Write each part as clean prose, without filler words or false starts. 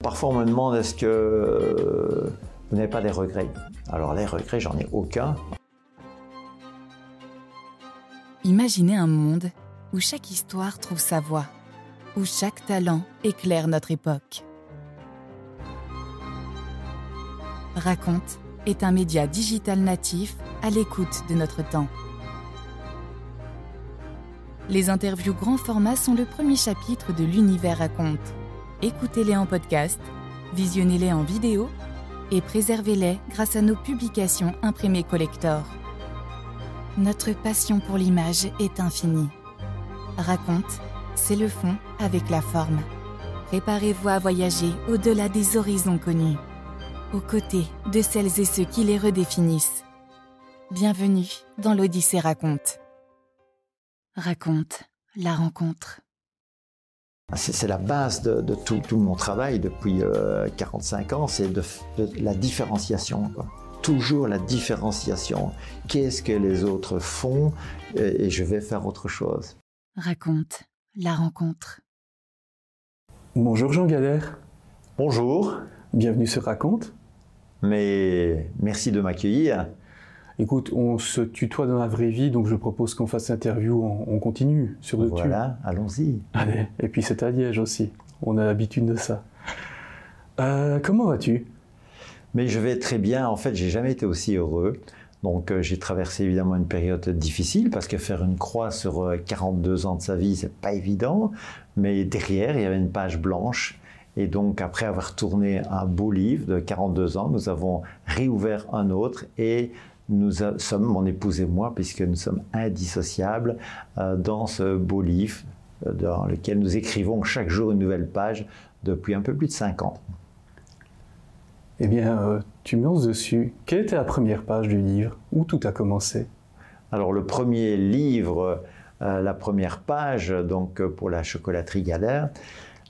Parfois, on me demande est-ce que vous n'avez pas des regrets? Alors les regrets, j'en ai aucun. Imaginez un monde où chaque histoire trouve sa voix, où chaque talent éclaire notre époque. Raconte est un média digital natif à l'écoute de notre temps. Les interviews grand format sont le premier chapitre de l'univers Raconte. Écoutez-les en podcast, visionnez-les en vidéo et préservez-les grâce à nos publications imprimées collector. Notre passion pour l'image est infinie. Raconte, c'est le fond avec la forme. Préparez-vous à voyager au-delà des horizons connus, aux côtés de celles et ceux qui les redéfinissent. Bienvenue dans l'Odyssée Raconte. Raconte, la rencontre. C'est la base de tout mon travail depuis 45 ans, c'est de la différenciation, quoi. Toujours la différenciation. Qu'est-ce que les autres font et je vais faire autre chose. Raconte, la rencontre. Bonjour Jean Galère. Bonjour. Bienvenue sur Raconte. Mais merci de m'accueillir. Écoute, on se tutoie dans la vraie vie, donc je propose qu'on fasse l'interview en continu sur le tu. Voilà, allons-y. Allez, et puis c'est à Liège aussi, on a l'habitude de ça. Comment vas-tu? Mais je vais très bien, en fait, j'ai jamais été aussi heureux. Donc j'ai traversé évidemment une période difficile parce que faire une croix sur 42 ans de sa vie, c'est pas évident. Mais derrière, il y avait une page blanche. Et donc après avoir tourné un beau livre de 42 ans, nous avons réouvert un autre et nous sommes, mon épouse et moi, puisque nous sommes indissociables, dans ce beau livre dans lequel nous écrivons chaque jour une nouvelle page depuis un peu plus de 5 ans. Eh bien, tu me lances dessus. Quelle était la première page du livre? Où tout a commencé? Alors le premier livre, la première page, donc pour la chocolaterie Galère,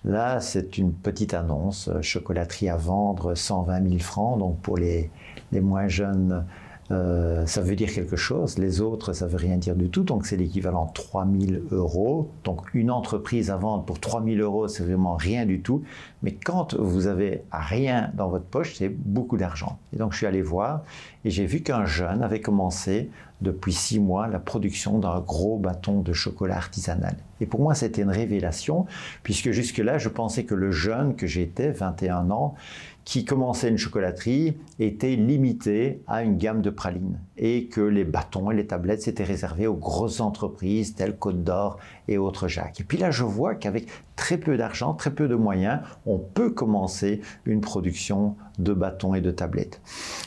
là c'est une petite annonce, chocolaterie à vendre 120 000 francs, donc pour les moins jeunes, ça veut dire quelque chose, les autres ça veut rien dire du tout, donc c'est l'équivalent de 3 000 €. Donc une entreprise à vendre pour 3 000 €, c'est vraiment rien du tout, mais quand vous avez rien dans votre poche, c'est beaucoup d'argent. Et donc je suis allé voir et j'ai vu qu'un jeune avait commencé depuis 6 mois la production d'un gros bâton de chocolat artisanal. Et pour moi c'était une révélation, puisque jusque-là je pensais que le jeune que j'étais, 21 ans, qui commençait une chocolaterie, était limité à une gamme de pralines et que les bâtons et les tablettes s'étaient réservés aux grosses entreprises telles Côte d'Or et autres Jacques. Et puis là, je vois qu'avec très peu d'argent, très peu de moyens, on peut commencer une production de bâtons et de tablettes.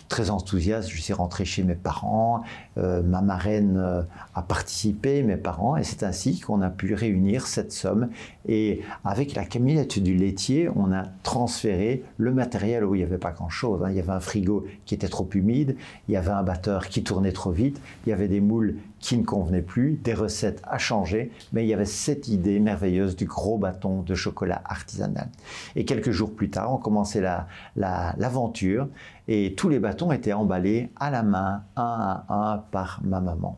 Très enthousiaste, je suis rentré chez mes parents, ma marraine a participé, mes parents, et c'est ainsi qu'on a pu réunir cette somme. Et avec la camionnette du laitier, on a transféré le matériel où il n'y avait pas grand-chose. Il y avait un frigo qui était trop humide, il y avait un batteur qui tournait trop vite, il y avait des moules qui ne convenaient plus, des recettes à changer, mais il y avait cette idée merveilleuse du gros bâton de chocolat artisanal. Et quelques jours plus tard, on commençait l'aventure et tous les bâtons étaient emballés à la main, un à un, par ma maman.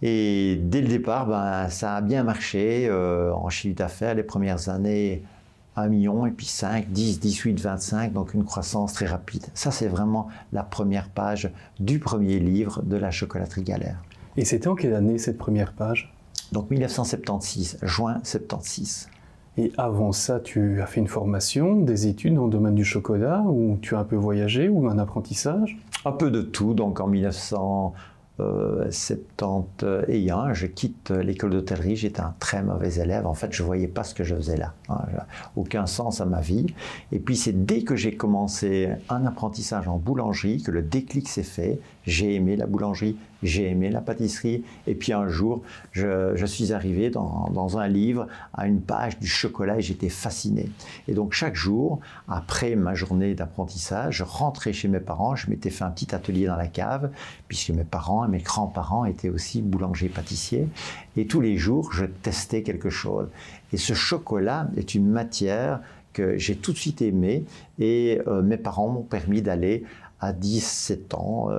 Et dès le départ, ça a bien marché en chiffre d'affaires. Les premières années, 1 million, et puis 5, 10, 18, 25, donc une croissance très rapide. Ça, c'est vraiment la première page du premier livre de la chocolaterie Galère. Et c'était en quelle année cette première page? Donc 1976, juin 76. Et avant ça, tu as fait une formation, des études dans le domaine du chocolat, ou tu as un peu voyagé, ou un apprentissage? Un peu de tout, donc en 1971, je quitte l'école d'hôtellerie, j'étais un très mauvais élève, en fait je ne voyais pas ce que je faisais là, aucun sens à ma vie. Et puis c'est dès que j'ai commencé un apprentissage en boulangerie que le déclic s'est fait, j'ai aimé la boulangerie, j'ai aimé la pâtisserie, et puis un jour je suis arrivé dans un livre à une page du chocolat et j'étais fasciné. Et donc chaque jour, après ma journée d'apprentissage, je rentrais chez mes parents, je m'étais fait un petit atelier dans la cave, puisque mes parents et mes grands-parents étaient aussi boulangers-pâtissiers, et tous les jours je testais quelque chose. Et ce chocolat est une matière que j'ai tout de suite aimé, et mes parents m'ont permis d'aller à 17 ans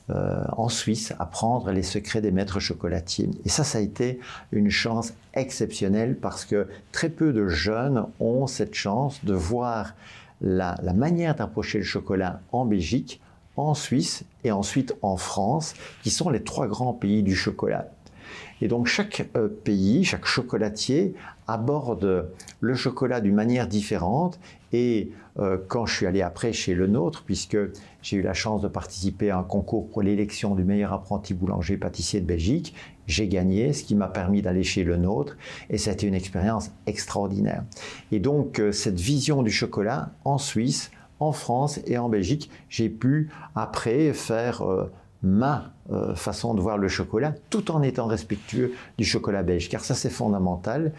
en Suisse, apprendre les secrets des maîtres chocolatiers. Et ça a été une chance exceptionnelle parce que très peu de jeunes ont cette chance de voir la manière d'approcher le chocolat en Belgique, en Suisse et ensuite en France, qui sont les 3 grands pays du chocolat. Et donc chaque pays, chaque chocolatier aborde le chocolat d'une manière différente. Et quand je suis allé après chez Le Nôtre, puisque j'ai eu la chance de participer à un concours pour l'élection du meilleur apprenti boulanger-pâtissier de Belgique, j'ai gagné, ce qui m'a permis d'aller chez Le Nôtre. Et ça a été une expérience extraordinaire. Et donc cette vision du chocolat en Suisse, en France et en Belgique, j'ai pu après faire ma façon de voir le chocolat, tout en étant respectueux du chocolat belge, car ça c'est fondamental.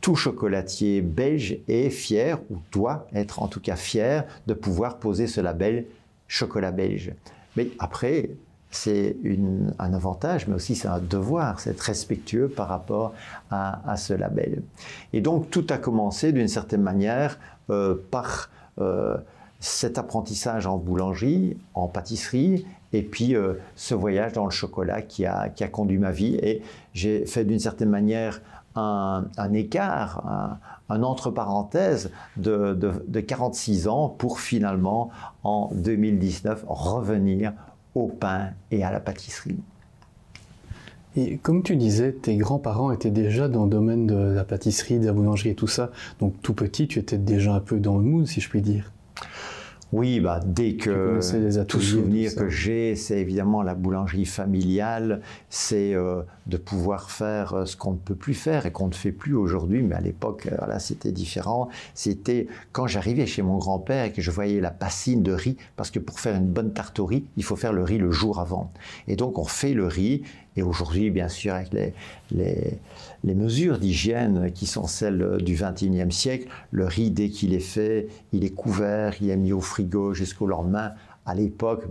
Tout chocolatier belge est fier, ou doit être en tout cas fier, de pouvoir poser ce label chocolat belge. Mais après, c'est un avantage, mais aussi c'est un devoir, c'est être respectueux par rapport à ce label. Et donc tout a commencé d'une certaine manière par cet apprentissage en boulangerie, en pâtisserie, et puis ce voyage dans le chocolat qui a conduit ma vie. Et j'ai fait d'une certaine manière un écart, un entre parenthèses de 46 ans pour finalement, en 2019, revenir au pain et à la pâtisserie. Et comme tu disais, tes grands-parents étaient déjà dans le domaine de la pâtisserie, de la boulangerie et tout ça. Donc tout petit, tu étais déjà un peu dans le mood, si je puis dire. Oui, dès que tout souvenir que j'ai, c'est évidemment la boulangerie familiale, c'est de pouvoir faire ce qu'on ne peut plus faire et qu'on ne fait plus aujourd'hui, mais à l'époque, voilà, c'était différent. C'était quand j'arrivais chez mon grand-père et que je voyais la bassine de riz, parce que pour faire une bonne tarte au riz, il faut faire le riz le jour avant. Et donc on fait le riz, et aujourd'hui, bien sûr, avec les mesures d'hygiène qui sont celles du XXIe siècle, le riz, dès qu'il est fait, il est couvert, il est mis au frigo jusqu'au lendemain. À l'époque,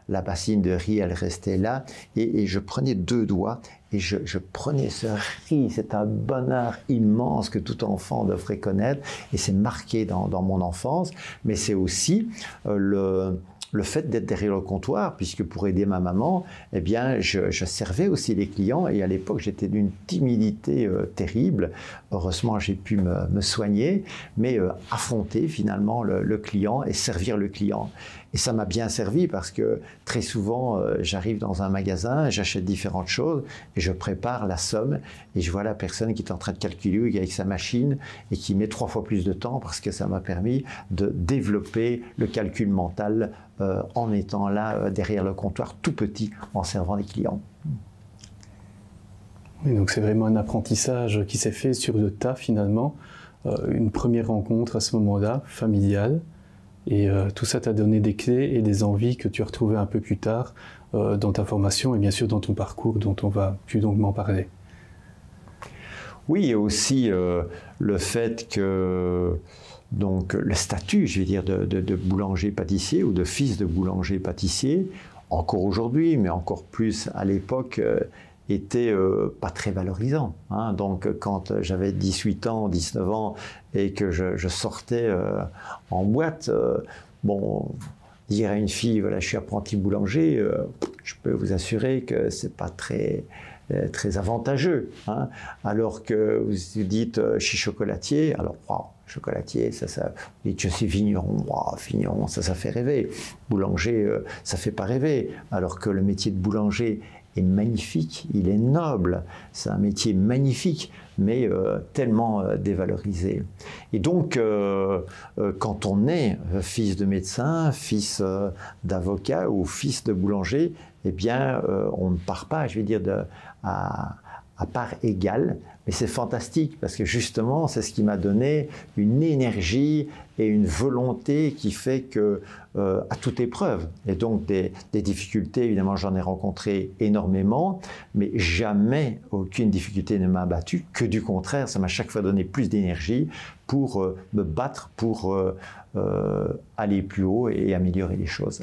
la bassine de riz, elle restait là, et je prenais 2 doigts, et je prenais ce riz. C'est un bonheur immense que tout enfant devrait connaître, et c'est marqué dans mon enfance, mais c'est aussi le fait d'être derrière le comptoir, puisque pour aider ma maman, eh bien, je servais aussi les clients, et à l'époque, j'étais d'une timidité terrible. Heureusement, j'ai pu me soigner, mais affronter finalement le client et servir le client. Et ça m'a bien servi parce que très souvent, j'arrive dans un magasin, j'achète différentes choses et je prépare la somme et je vois la personne qui est en train de calculer avec sa machine et qui met 3 fois plus de temps parce que ça m'a permis de développer le calcul mental en étant là derrière le comptoir tout petit en servant les clients. Oui, donc c'est vraiment un apprentissage qui s'est fait sur le tas finalement, une première rencontre à ce moment-là, familiale. Et tout ça t'a donné des clés et des envies que tu as retrouvées un peu plus tard dans ta formation et bien sûr dans ton parcours dont on va plus longuement parler. Oui, et aussi le fait que donc, le statut, je vais dire, de boulanger-pâtissier ou de fils de boulanger-pâtissier, encore aujourd'hui, mais encore plus à l'époque, était pas très valorisant. Hein. Donc quand j'avais 18 ans, 19 ans et que je sortais en boîte, dire à une fille, voilà, je suis apprenti boulanger, je peux vous assurer que c'est pas très avantageux. Hein. Alors que vous dites, je suis chocolatier, alors chocolatier, vous dites je suis vigneron, vigneron, ça fait rêver. Boulanger, ça fait pas rêver. Alors que le métier de boulanger est magnifique, il est noble, c'est un métier magnifique, mais tellement dévalorisé. Et donc, quand on est fils de médecin, fils d'avocat ou fils de boulanger, eh bien, on ne part pas, je vais dire, à part égale, mais c'est fantastique parce que justement, c'est ce qui m'a donné une énergie et une volonté qui fait que, à toute épreuve, et donc des difficultés, évidemment, j'en ai rencontré énormément, mais jamais aucune difficulté ne m'a abattu, que du contraire, ça m'a chaque fois donné plus d'énergie pour me battre, pour aller plus haut et améliorer les choses.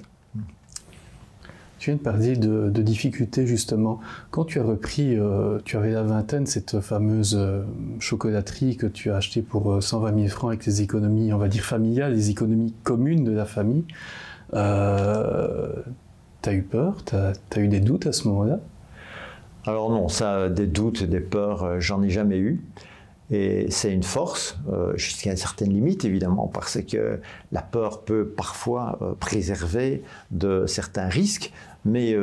Tu viens de parler de difficultés justement. Quand tu as repris, tu avais la vingtaine, cette fameuse chocolaterie que tu as achetée pour 120 000 francs avec les économies, on va dire familiales, les économies communes de la famille. Tu as eu peur? Tu as eu des doutes à ce moment-là? Alors non, ça, des doutes, des peurs, j'en ai jamais eu. Et c'est une force, jusqu'à une certaine limite évidemment, parce que la peur peut parfois préserver de certains risques, mais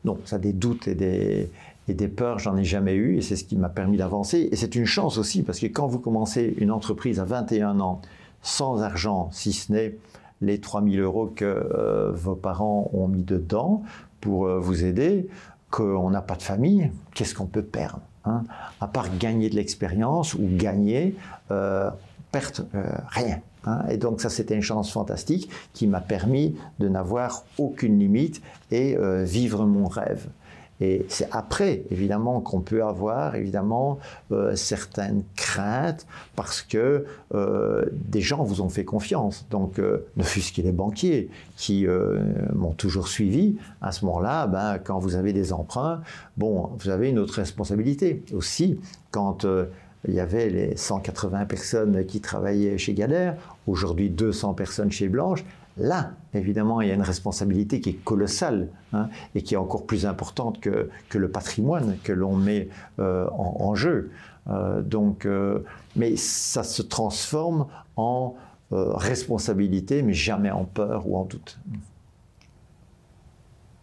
non, ça, des doutes et des peurs, j'en ai jamais eu, et c'est ce qui m'a permis d'avancer. Et c'est une chance aussi, parce que quand vous commencez une entreprise à 21 ans, sans argent, si ce n'est les 3 000 € que vos parents ont mis dedans pour vous aider, qu'on n'a pas de famille, qu'est-ce qu'on peut perdre, hein? À part gagner de l'expérience ou gagner, perdre rien. Hein? Et donc ça, c'était une chance fantastique qui m'a permis de n'avoir aucune limite et vivre mon rêve. Et c'est après, évidemment, qu'on peut avoir, évidemment, certaines craintes parce que des gens vous ont fait confiance. Donc, ne fût-ce que les banquiers qui m'ont toujours suivi, à ce moment-là, ben, quand vous avez des emprunts, bon, vous avez une autre responsabilité. Aussi, quand il y avait les 180 personnes qui travaillaient chez Galère, aujourd'hui 200 personnes chez Blanche, là, évidemment, il y a une responsabilité qui est colossale, hein, et qui est encore plus importante que le patrimoine que l'on met en jeu. Mais ça se transforme en responsabilité, mais jamais en peur ou en doute.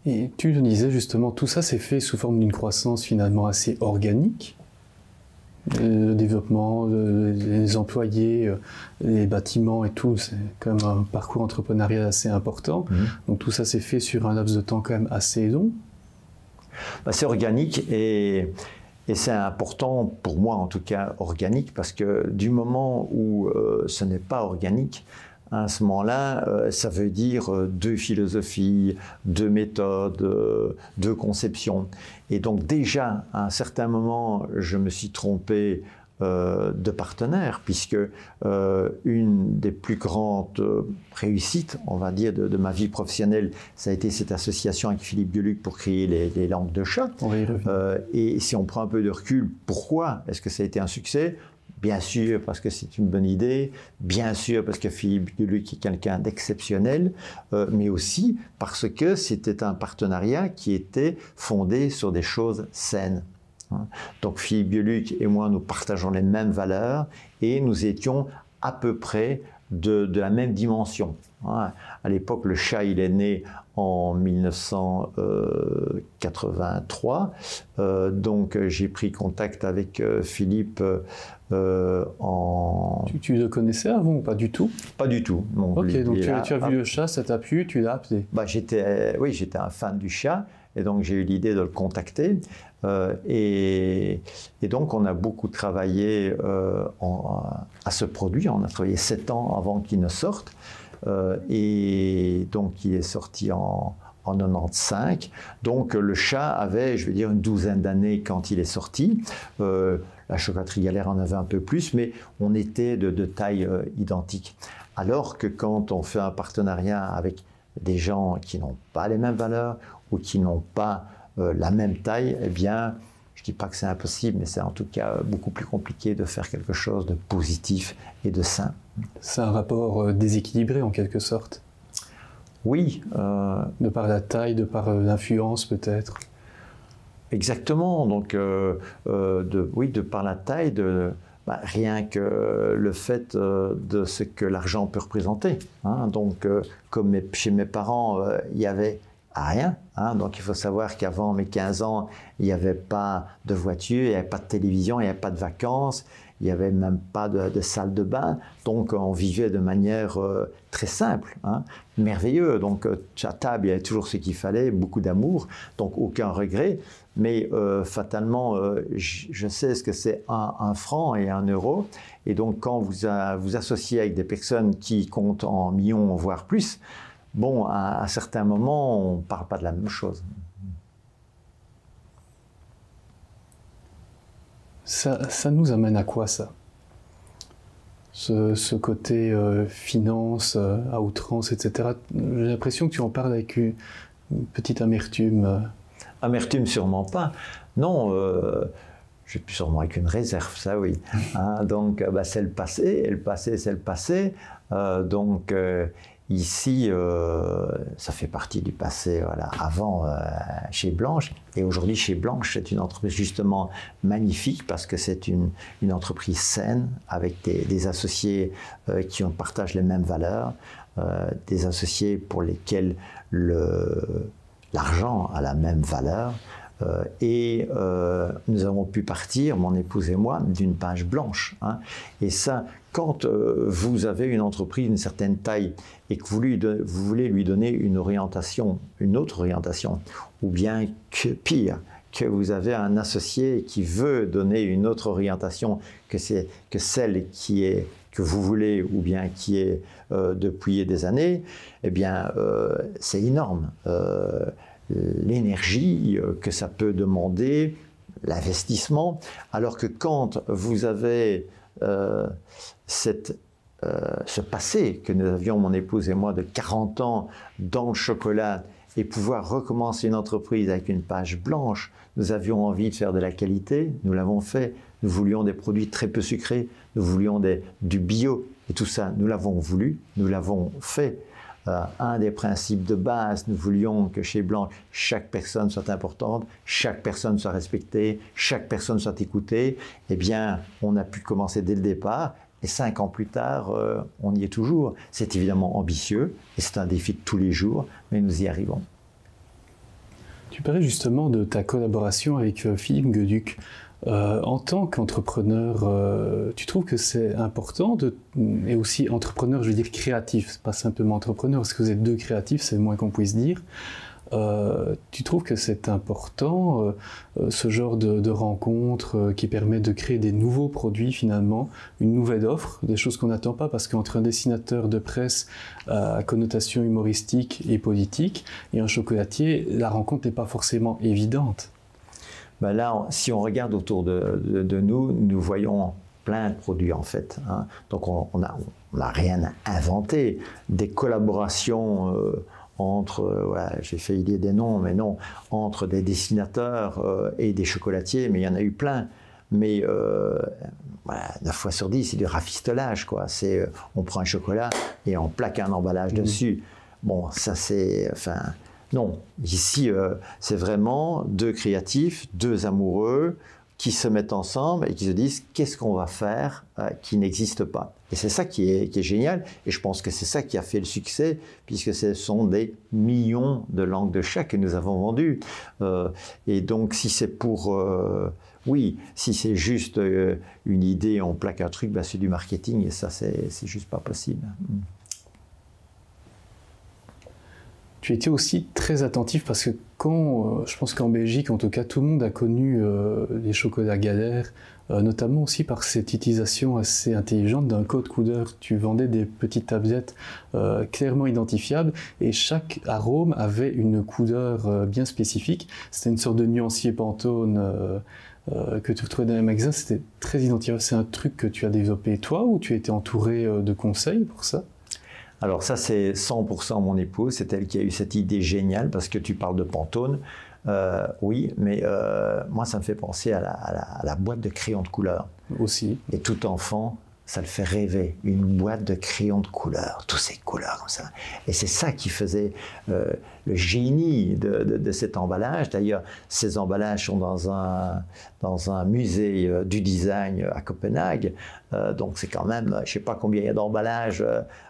Et tu le disais justement, tout ça s'est fait sous forme d'une croissance finalement assez organique. Le développement, les employés, les bâtiments et tout, c'est quand même un parcours entrepreneurial assez important. Donc tout ça s'est fait sur un laps de temps quand même assez long. Bah, c'est organique et c'est important pour moi en tout cas organique, parce que du moment où ce n'est pas organique, à ce moment-là, ça veut dire deux philosophies, deux méthodes, deux conceptions. Et donc déjà, à un certain moment, je me suis trompé de partenaire, puisque une des plus grandes réussites, on va dire, de ma vie professionnelle, ça a été cette association avec Philippe Geluck pour créer les langues de chat. Et si on prend un peu de recul, pourquoi est-ce que ça a été un succès ? Bien sûr parce que c'est une bonne idée, bien sûr parce que Philippe Geluck est quelqu'un d'exceptionnel, mais aussi parce que c'était un partenariat qui était fondé sur des choses saines. Donc Philippe Geluck et moi, nous partageons les mêmes valeurs et nous étions à peu près de la même dimension. À l'époque, le chat, il est né en 1983, donc j'ai pris contact avec Philippe en... Tu le connaissais avant ou pas du tout? Pas du tout. Non, ok, donc tu as vu le chat, ça t'a plu, tu l'as appelé? Bah, j'étais un fan du chat, et donc j'ai eu l'idée de le contacter. Et donc on a beaucoup travaillé à ce produit. On a travaillé 7 ans avant qu'il ne sorte. Et donc il est sorti en 95. Donc le chat avait, je vais dire, une douzaine d'années quand il est sorti. La chocolaterie Galère en avait un peu plus, mais on était de taille identique. Alors que quand on fait un partenariat avec des gens qui n'ont pas les mêmes valeurs ou qui n'ont pas la même taille, eh bien, je ne dis pas que c'est impossible, mais c'est en tout cas beaucoup plus compliqué de faire quelque chose de positif et de sain. C'est un rapport déséquilibré en quelque sorte. Oui. De par la taille, de par l'influence peut-être. Exactement. Donc, de par la taille, rien que le fait de ce que l'argent peut représenter. Hein. Donc, comme chez mes parents, il y avait rien. Hein. Donc il faut savoir qu'avant mes 15 ans, il n'y avait pas de voiture, il n'y avait pas de télévision, il n'y avait pas de vacances, il n'y avait même pas de salle de bain. Donc on vivait de manière très simple, hein, merveilleux. Donc à table, il y avait toujours ce qu'il fallait, beaucoup d'amour, donc aucun regret. Mais fatalement, je sais ce que c'est un franc et un euro. Et donc quand vous associez avec des personnes qui comptent en millions, voire plus, bon, à certains moments, on ne parle pas de la même chose. Ça nous amène à quoi, ça? Ce côté finance, à outrance, etc. J'ai l'impression que tu en parles avec une petite amertume. Amertume, sûrement pas. Non, j'ai sûrement avec une réserve, ça oui. Hein, donc, c'est le passé, et le passé, c'est le passé. Ici, ça fait partie du passé, voilà, avant chez Blanche. Et aujourd'hui, chez Blanche, c'est une entreprise justement magnifique parce que c'est une entreprise saine avec des associés qui partagent les mêmes valeurs, des associés pour lesquels l'argent a la même valeur. Et nous avons pu partir, mon épouse et moi, d'une page blanche. Hein. Et ça, quand vous avez une entreprise d'une certaine taille et que vous voulez lui donner une orientation, une autre orientation, ou bien que pire, que vous avez un associé qui veut donner une autre orientation que celle que vous voulez ou bien qui est depuis des années, eh bien, c'est énorme. L'énergie que ça peut demander, l'investissement, alors que quand vous avez ce passé que nous avions, mon épouse et moi, de 40 ans dans le chocolat, et pouvoir recommencer une entreprise avec une page blanche, nous avions envie de faire de la qualité, nous l'avons fait, nous voulions des produits très peu sucrés, nous voulions du bio, et tout ça, nous l'avons voulu, nous l'avons fait. Un des principes de base, nous voulions que chez Blanche, chaque personne soit importante, chaque personne soit respectée, chaque personne soit écoutée. Eh bien, on a pu commencer dès le départ et 5 ans plus tard, on y est toujours. C'est évidemment ambitieux et c'est un défi de tous les jours, mais nous y arrivons. Tu parlais justement de ta collaboration avec Philippe Gueduc. En tant qu'entrepreneur, tu trouves que c'est important, et aussi entrepreneur, je veux dire créatif, c'est pas simplement entrepreneur, parce que vous êtes 2 créatifs, c'est le moins qu'on puisse dire. Tu trouves que c'est important, ce genre de rencontre qui permet de créer des nouveaux produits finalement, une nouvelle offre, des choses qu'on n'attend pas, parce qu'entre un dessinateur de presse à connotation humoristique et politique et un chocolatier, la rencontre n'est pas forcément évidente. Ben là, si on regarde autour de nous, nous voyons plein de produits en fait. Hein. Donc on n'a rien inventé. Des collaborations entre, voilà, j'ai failli dire des noms, mais non, entre des dessinateurs et des chocolatiers, mais il y en a eu plein. Mais voilà, 9 fois sur 10, c'est du rafistolage, quoi. On prend un chocolat et on plaque un emballage dessus. Bon, ça c'est... Enfin, non, ici, c'est vraiment 2 créatifs, 2 amoureux qui se mettent ensemble et qui se disent qu'est-ce qu'on va faire qui n'existe pas. Et c'est ça qui est génial, et je pense que c'est ça qui a fait le succès, puisque ce sont des millions de langues de chat que nous avons vendues. Et donc, si c'est pour... oui, si c'est juste une idée, on plaque un truc, ben c'est du marketing, et ça, c'est juste pas possible. Tu étais aussi très attentif parce que je pense qu'en Belgique, en tout cas, tout le monde a connu les chocolats Galère, notamment aussi par cette utilisation assez intelligente d'un code couleur. Tu vendais des petites tablettes clairement identifiables et chaque arôme avait une couleur bien spécifique. C'était une sorte de nuancier Pantone que tu retrouvais dans les magasins. C'était très identifiable. C'est un truc que tu as développé toi ou tu as été entouré de conseils pour ça ? Alors ça, c'est 100% mon épouse, c'est elle qui a eu cette idée géniale, parce que tu parles de Pantone, oui, mais moi ça me fait penser à la boîte de crayons de couleur. Aussi. Et tout enfant, ça le fait rêver, une boîte de crayons de couleur, toutes ces couleurs comme ça. Et c'est ça qui faisait le génie de cet emballage. D'ailleurs, ces emballages sont dans un musée du design à Copenhague. Donc c'est quand même, je ne sais pas combien il y a d'emballages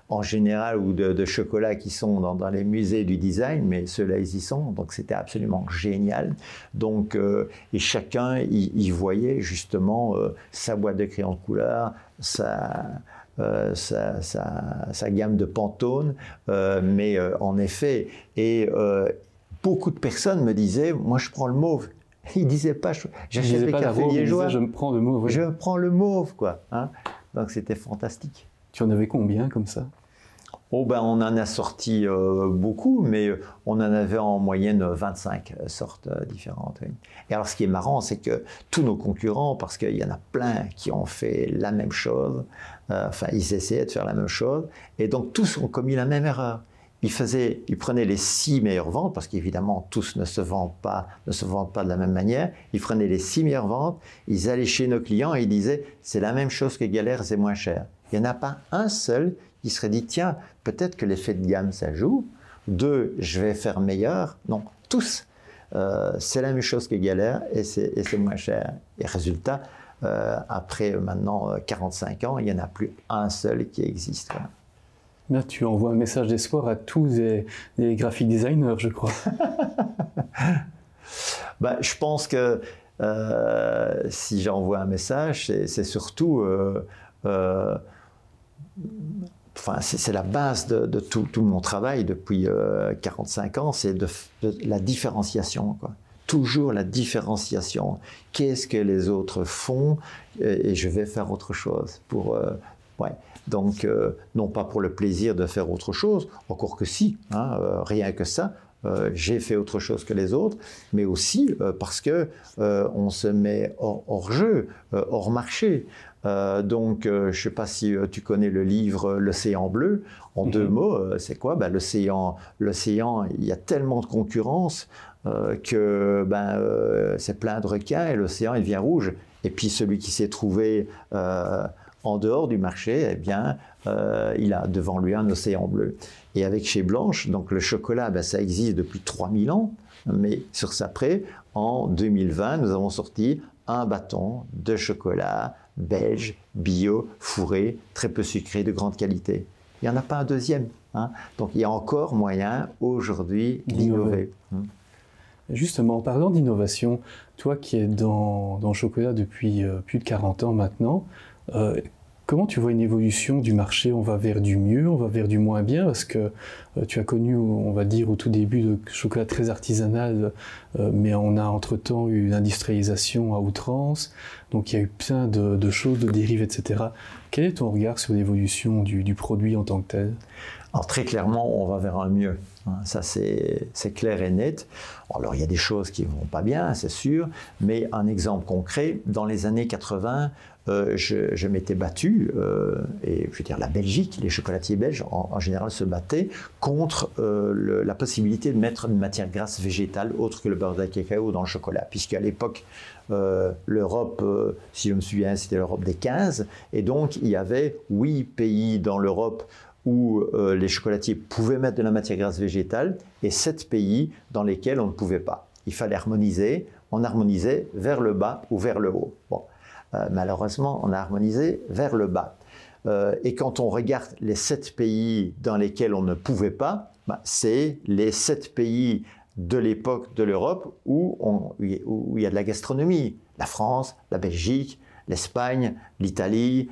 en général ou de chocolat qui sont dans les musées du design, mais ceux-là, ils y sont. Donc c'était absolument génial. Donc, et chacun y voyait justement sa boîte de crayons de couleur, sa gamme de Pantone, mais en effet, et beaucoup de personnes me disaient, moi je prends le mauve. Ils ne disaient pas, j'achète les cafés liégeois. Je prends le mauve. Oui. Je prends le mauve, quoi. Hein. Donc c'était fantastique. Tu en avais combien comme ça ? Oh ben on en a sorti beaucoup, mais on en avait en moyenne 25 sortes différentes. Oui. Et alors ce qui est marrant, c'est que tous nos concurrents, parce qu'il y en a plein qui ont fait la même chose, enfin ils essayaient de faire la même chose, et donc tous ont commis la même erreur. Ils prenaient les 6 meilleures ventes, parce qu'évidemment tous ne se vendent pas de la même manière. Ils prenaient les 6 meilleures ventes, ils allaient chez nos clients et ils disaient c'est la même chose que Galère, c'est moins cher. Il n'y en a pas un seul il serait dit, tiens, peut-être que l'effet de gamme, ça joue. 2, je vais faire meilleur. Non, tous. C'est la même chose que Galère et c'est moins cher. Et résultat, après maintenant 45 ans, il n'y en a plus un seul qui existe. Quoi. Là, tu envoies un message d'espoir à tous les graphic designers, je crois. Ben, je pense que si j'envoie un message, c'est surtout... c'est la base de tout mon travail depuis 45 ans, c'est de la différenciation, quoi. Toujours la différenciation. Qu'est-ce que les autres font et je vais faire autre chose. Donc, non pas pour le plaisir de faire autre chose, encore que si, hein, rien que ça, j'ai fait autre chose que les autres, mais aussi parce que on se met hors jeu, hors marché. Donc, je ne sais pas si tu connais le livre L'Océan bleu. En 2 mots, c'est quoi? L'océan, il y a tellement de concurrence que c'est plein de requins et l'océan, il devient rouge. Et puis, celui qui s'est trouvé en dehors du marché, eh bien, il a devant lui un océan bleu. Et avec Chez Blanche, donc le chocolat, ça existe depuis 3000 ans, mais sur Sapré, en 2020, nous avons sorti un bâton de chocolat belge, bio, fourré, très peu sucré, de grande qualité. Il n'y en a pas un deuxième. Hein. Donc il y a encore moyen aujourd'hui d'innover. Justement, en parlant d'innovation, toi qui es dans le chocolat depuis plus de 40 ans maintenant, comment tu vois une évolution du marché? On va vers du mieux, on va vers du moins bien, parce que tu as connu, on va dire, au tout début, le chocolat très artisanal, mais on a entre-temps eu l'industrialisation à outrance, donc il y a eu plein de choses, de dérives, etc. Quel est ton regard sur l'évolution du produit en tant que tel? Alors très clairement, on va vers un mieux. Ça, c'est clair et net. Alors, il y a des choses qui ne vont pas bien, c'est sûr, mais un exemple concret, dans les années 80, je m'étais battu, et je veux dire la Belgique, les chocolatiers belges en général se battaient contre la possibilité de mettre une matière grasse végétale autre que le beurre de cacao dans le chocolat, puisqu'à l'époque, l'Europe, si je me souviens, c'était l'Europe des 15, et donc il y avait 8 pays dans l'Europe où les chocolatiers pouvaient mettre de la matière grasse végétale et 7 pays dans lesquels on ne pouvait pas. Il fallait harmoniser, on harmonisait vers le bas ou vers le haut. Bon. Malheureusement, on a harmonisé vers le bas. Et quand on regarde les 7 pays dans lesquels on ne pouvait pas, c'est les 7 pays de l'époque de l'Europe où il y a de la gastronomie. La France, la Belgique, l'Espagne, l'Italie,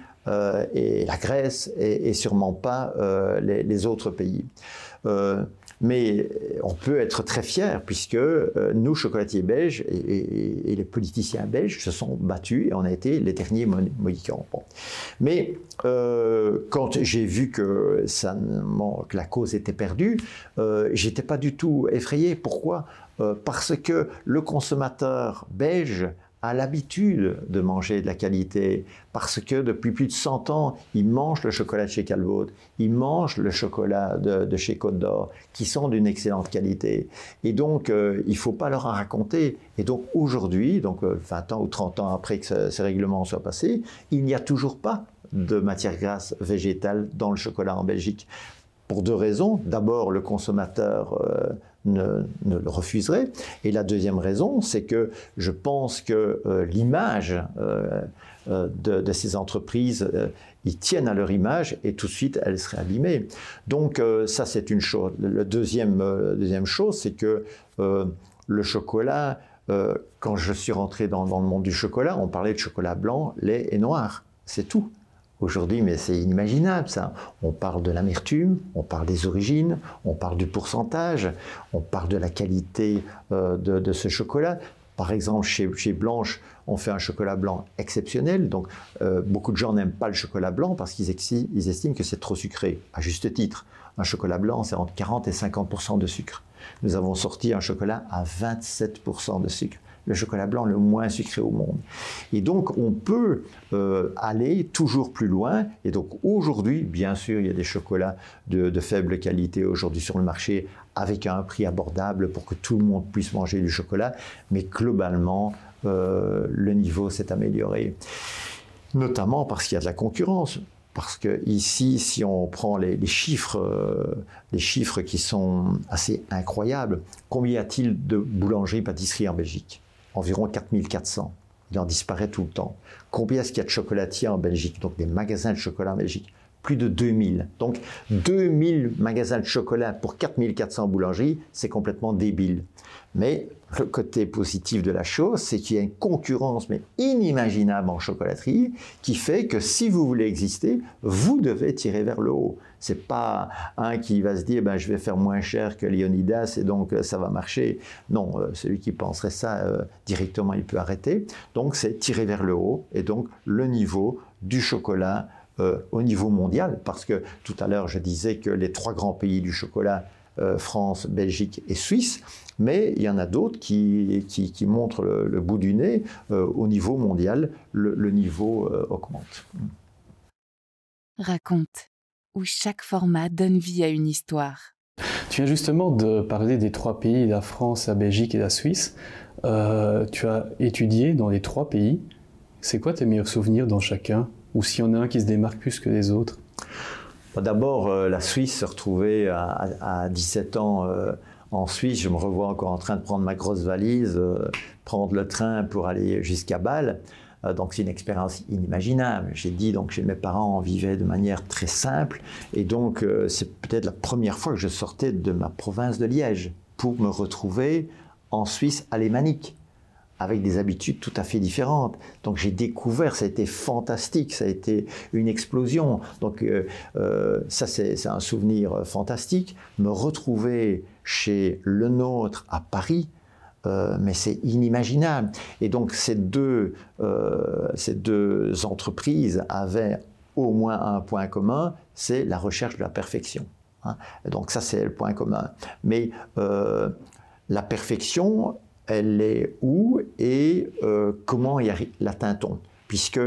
et la Grèce et sûrement pas les autres pays. Mais on peut être très fiers puisque nous, chocolatiers belges et les politiciens belges se sont battus et on a été les derniers mohicans. Bon. Mais quand j'ai vu que la cause était perdue, j'étais pas du tout effrayé. Pourquoi? Parce que le consommateur belge a l'habitude de manger de la qualité parce que depuis plus de 100 ans, il mange le chocolat de chez Callebaut, il mange le chocolat de chez Côte d'Or, qui sont d'une excellente qualité. Et donc, il ne faut pas leur en raconter. Et donc, aujourd'hui, donc 20 ans ou 30 ans après que ces règlements soient passés, il n'y a toujours pas de matière grasse végétale dans le chocolat en Belgique. Pour 2 raisons. D'abord, le consommateur ne le refuserait. Et la deuxième raison, c'est que je pense que l'image de ces entreprises, ils tiennent à leur image et tout de suite, elle serait abîmée. Donc ça, c'est une chose. La deuxième chose, c'est que le chocolat, quand je suis rentré dans le monde du chocolat, on parlait de chocolat blanc, lait et noir. C'est tout. Aujourd'hui, mais c'est inimaginable ça. On parle de l'amertume, on parle des origines, on parle du pourcentage, on parle de la qualité de ce chocolat. Par exemple, chez Blanche, on fait un chocolat blanc exceptionnel. Donc, beaucoup de gens n'aiment pas le chocolat blanc parce qu'ils estiment que c'est trop sucré, à juste titre. Un chocolat blanc, c'est entre 40 et 50% de sucre. Nous avons sorti un chocolat à 27% de sucre. Le chocolat blanc le moins sucré au monde. Et donc, on peut aller toujours plus loin. Et donc, aujourd'hui, bien sûr, il y a des chocolats de faible qualité aujourd'hui sur le marché avec un prix abordable pour que tout le monde puisse manger du chocolat. Mais globalement, le niveau s'est amélioré. Notamment parce qu'il y a de la concurrence. parce que ici, si on prend les chiffres qui sont assez incroyables, combien y a-t-il de boulangeries-pâtisseries en Belgique? Environ 4400. Il en disparaît tout le temps. Combien est-ce qu'il y a de chocolatiers en Belgique? Donc des magasins de chocolat en Belgique? Plus de 2000. Donc 2000 magasins de chocolat pour 4400 boulangeries, c'est complètement débile. Mais le côté positif de la chose, c'est qu'il y a une concurrence mais inimaginable en chocolaterie qui fait que si vous voulez exister, vous devez tirer vers le haut. C'est pas un qui va se dire ben, je vais faire moins cher que Leonidas et donc ça va marcher. Non, celui qui penserait ça directement, il peut arrêter. Donc c'est tirer vers le haut et donc le niveau du chocolat au niveau mondial, parce que tout à l'heure je disais que les 3 grands pays du chocolat, France, Belgique et Suisse, mais il y en a d'autres qui montrent le bout du nez. Au niveau mondial, le niveau augmente. Raconte, où chaque format donne vie à une histoire. Tu viens justement de parler des 3 pays, la France, la Belgique et la Suisse. Tu as étudié dans les 3 pays. C'est quoi tes meilleurs souvenirs dans chacun? Ou s'il y en a un qui se démarque plus que les autres? D'abord, la Suisse, se retrouver à 17 ans en Suisse, je me revois encore en train de prendre ma grosse valise, prendre le train pour aller jusqu'à Bâle. Donc c'est une expérience inimaginable. J'ai dit donc chez mes parents, on vivait de manière très simple. Et donc c'est peut-être la première fois que je sortais de ma province de Liège pour me retrouver en Suisse alémanique, avec des habitudes tout à fait différentes. Donc j'ai découvert, ça a été fantastique, ça a été une explosion. Donc ça c'est un souvenir fantastique. Me retrouver chez Le Nôtre à Paris, mais c'est inimaginable. Et donc ces deux entreprises avaient au moins un point commun, c'est la recherche de la perfection. Hein. Donc ça c'est le point commun. Mais la perfection, elle est où et comment l'atteint-on? Puisque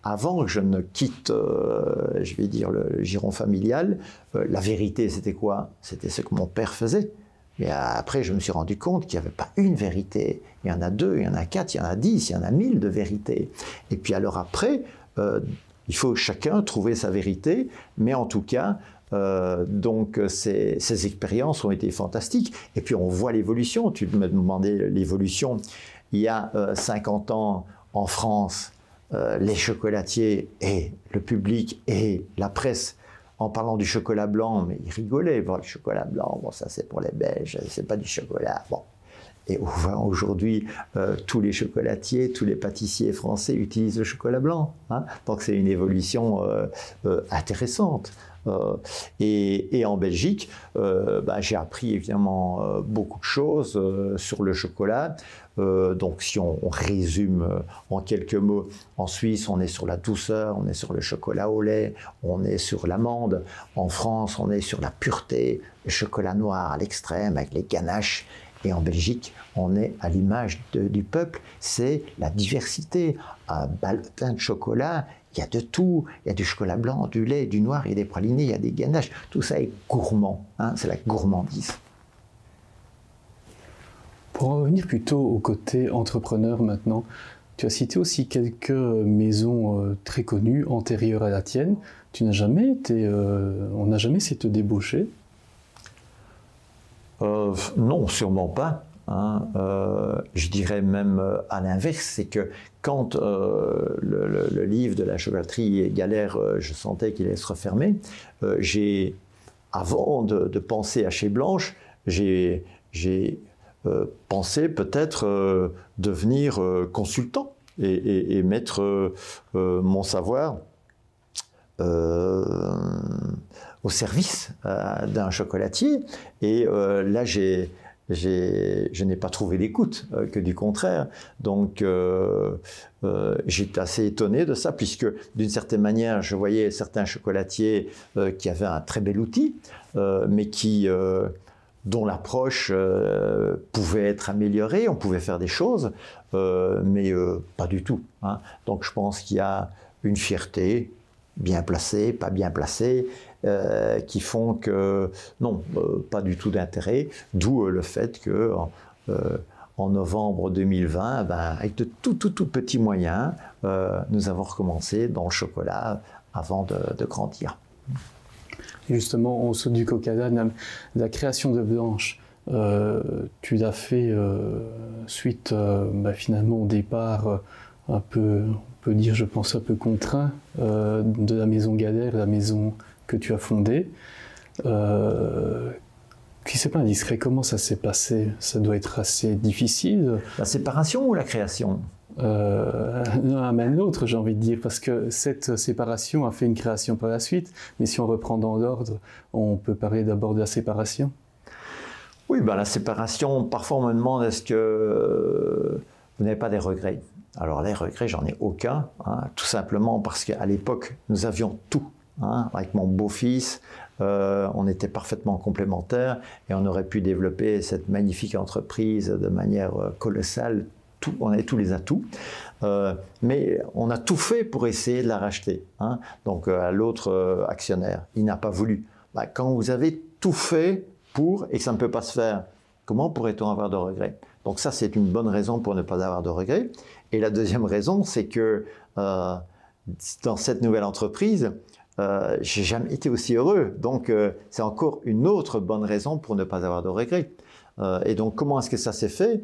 avant que je ne quitte, je vais dire, le giron familial, la vérité, c'était quoi? C'était ce que mon père faisait. Mais après, je me suis rendu compte qu'il n'y avait pas une vérité. Il y en a 2, il y en a 4, il y en a 10, il y en a 1000 de vérités. Et puis alors après, il faut chacun trouver sa vérité, mais en tout cas, donc ces expériences ont été fantastiques. Et puis on voit l'évolution. Tu me demandais l'évolution. Il y a 50 ans en France, les chocolatiers et le public et la presse, en parlant du chocolat blanc, mais ils rigolaient. Bon, le chocolat blanc, bon, ça c'est pour les Belges, c'est pas du chocolat. Bon. Et aujourd'hui, tous les chocolatiers, tous les pâtissiers français utilisent le chocolat blanc. Hein. Donc c'est une évolution intéressante. Et en Belgique, j'ai appris évidemment beaucoup de choses sur le chocolat. Donc si on résume en quelques mots, en Suisse on est sur la douceur, on est sur le chocolat au lait, on est sur l'amande. En France on est sur la pureté, le chocolat noir à l'extrême avec les ganaches. Et en Belgique, on est à l'image du peuple, c'est la diversité. Plein de chocolat, il y a de tout. Il y a du chocolat blanc, du lait, du noir, il y a des pralinés, il y a des ganaches. Tout ça est gourmand, hein, c'est la gourmandise. Pour en revenir plutôt au côté entrepreneur maintenant, tu as cité aussi quelques maisons très connues, antérieures à la tienne. Tu n'as jamais été, on n'a jamais essayé de te débaucher? Non, sûrement pas. Hein. Je dirais même à l'inverse, c'est que quand le livre de la chocolaterie Galère, je sentais qu'il allait se refermer, avant de penser à Chez Blanche, j'ai pensé peut-être devenir consultant et mettre mon savoir au service d'un chocolatier. Et là, je n'ai pas trouvé d'écoute, que du contraire. Donc, j'étais assez étonné de ça, puisque d'une certaine manière, je voyais certains chocolatiers qui avaient un très bel outil, mais dont l'approche pouvait être améliorée, on pouvait faire des choses, mais pas du tout. Hein. Donc, je pense qu'il y a une fierté, bien placée, pas bien placée, qui font que non, pas du tout d'intérêt, d'où le fait que en novembre 2020, avec de tout petits moyens, nous avons recommencé dans le chocolat avant de grandir. Et justement, on saute du coq à l'âne. La création de Blanche, tu l'as fait suite finalement au départ un peu, on peut dire, je pense, un peu contraint de la maison Galère, la maison que tu as fondée. Si c'est pas indiscret, comment ça s'est passé? Ça doit être assez difficile. La séparation ou la création? L'un amène l'autre, j'ai envie de dire, parce que cette séparation a fait une création par la suite. Mais si on reprend dans l'ordre, on peut parler d'abord de la séparation. Oui, la séparation, parfois on me demande est-ce que vous n'avez pas des regrets? Alors les regrets, j'en ai aucun, tout simplement parce qu'à l'époque, nous avions tout. Avec mon beau-fils, on était parfaitement complémentaires et on aurait pu développer cette magnifique entreprise de manière colossale. On avait tous les atouts, mais on a tout fait pour essayer de la racheter. Donc à l'autre actionnaire, il n'a pas voulu. Quand vous avez tout fait pour et que ça ne peut pas se faire, comment pourrait-on avoir de regrets? Donc ça, c'est une bonne raison pour ne pas avoir de regrets. Et la deuxième raison, c'est que dans cette nouvelle entreprise, j'ai jamais été aussi heureux. Donc c'est encore une autre bonne raison pour ne pas avoir de regrets. Et donc comment est-ce que ça s'est fait?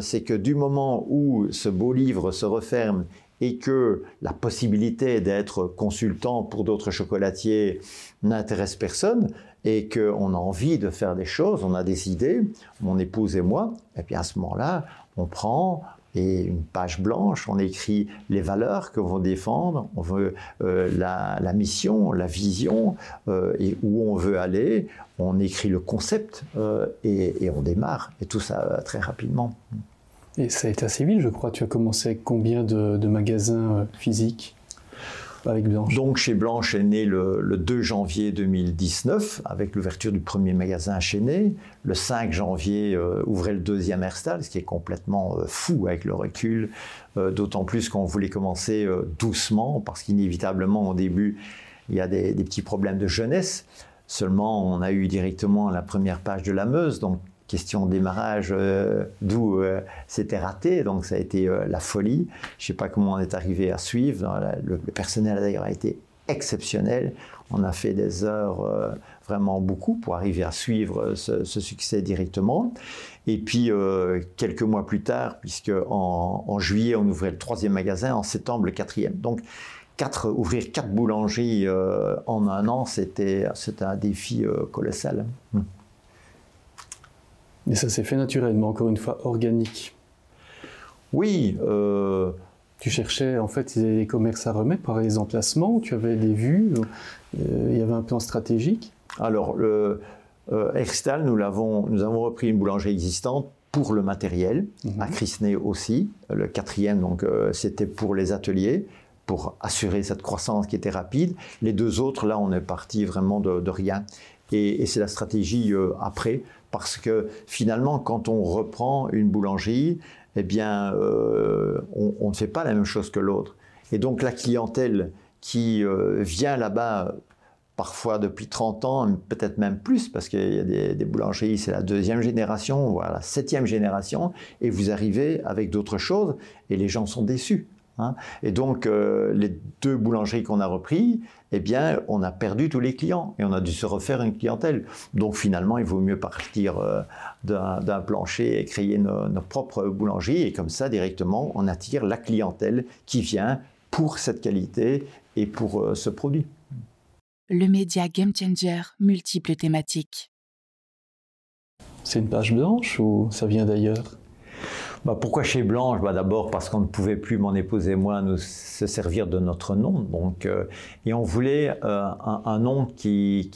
C'est que du moment où ce beau livre se referme et que la possibilité d'être consultant pour d'autres chocolatiers n'intéresse personne et qu'on a envie de faire des choses, on a des idées, mon épouse et moi, et puis à ce moment-là, on prend une page blanche, on écrit les valeurs que l'on veut défendre, on veut la mission, la vision, et où on veut aller, on écrit le concept et on démarre, et tout ça très rapidement. Et ça a été assez vite, je crois. Tu as commencé avec combien de magasins physiques avec Blanche? Donc chez Blanche est né le 2 janvier 2019 avec l'ouverture du premier magasin à Chesnay. Le 5 janvier ouvrait le deuxième Herstal, ce qui est complètement fou avec le recul, d'autant plus qu'on voulait commencer doucement parce qu'inévitablement au début il y a des petits problèmes de jeunesse. Seulement on a eu directement la première page de la Meuse, donc question de démarrage d'où c'était raté, donc ça a été la folie. Je ne sais pas comment on est arrivé à suivre. Le personnel d'ailleurs a été exceptionnel. On a fait des heures, vraiment beaucoup, pour arriver à suivre ce succès directement. Et puis quelques mois plus tard, puisque en juillet on ouvrait le 3e magasin, en septembre le 4e. Donc ouvrir 4 boulangeries en un an, c'était un défi colossal. Mais ça s'est fait naturellement, encore une fois, organique. Oui. Tu cherchais, en fait, il y avait des commerces à remettre par les emplacements, tu avais des vues, il y avait un plan stratégique? Alors, Herstal, nous avons repris une boulangerie existante pour le matériel, à Crisnay aussi. Le 4e, donc, c'était pour les ateliers, pour assurer cette croissance qui était rapide. Les 2 autres, là, on est parti vraiment de rien. Et c'est la stratégie après, parce que finalement, quand on reprend une boulangerie, eh bien, on ne fait pas la même chose que l'autre. Et donc, la clientèle qui vient là-bas, parfois depuis 30 ans, peut-être même plus, parce qu'il y a des boulangeries, c'est la 2e génération, voire la 7e génération, et vous arrivez avec d'autres choses, et les gens sont déçus. Et donc, les 2 boulangeries qu'on a repris, eh bien, on a perdu tous les clients et on a dû se refaire une clientèle. Donc, finalement, il vaut mieux partir d'un plancher et créer nos propres boulangeries. Et comme ça, directement, on attire la clientèle qui vient pour cette qualité et pour ce produit. Le média Game Changer, multiples thématiques. C'est une page blanche ou ça vient d'ailleurs? Pourquoi chez Blanche? D'abord parce qu'on ne pouvait plus, mon épouse et moi, nous se servir de notre nom. Donc, et on voulait un nom qui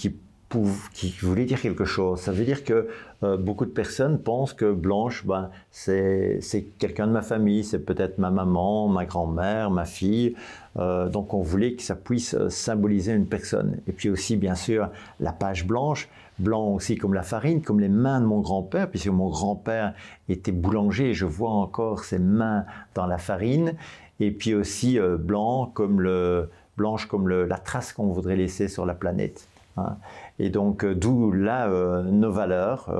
voulait dire quelque chose. Ça veut dire que beaucoup de personnes pensent que Blanche, c'est quelqu'un de ma famille, c'est peut-être ma maman, ma grand-mère, ma fille. Donc on voulait que ça puisse symboliser une personne. Et puis aussi, bien sûr, la page blanche. Blanc aussi comme la farine, comme les mains de mon grand-père, puisque mon grand-père était boulanger et je vois encore ses mains dans la farine. Et puis aussi blanche comme la trace qu'on voudrait laisser sur la planète. hein. Et donc, d'où là nos valeurs.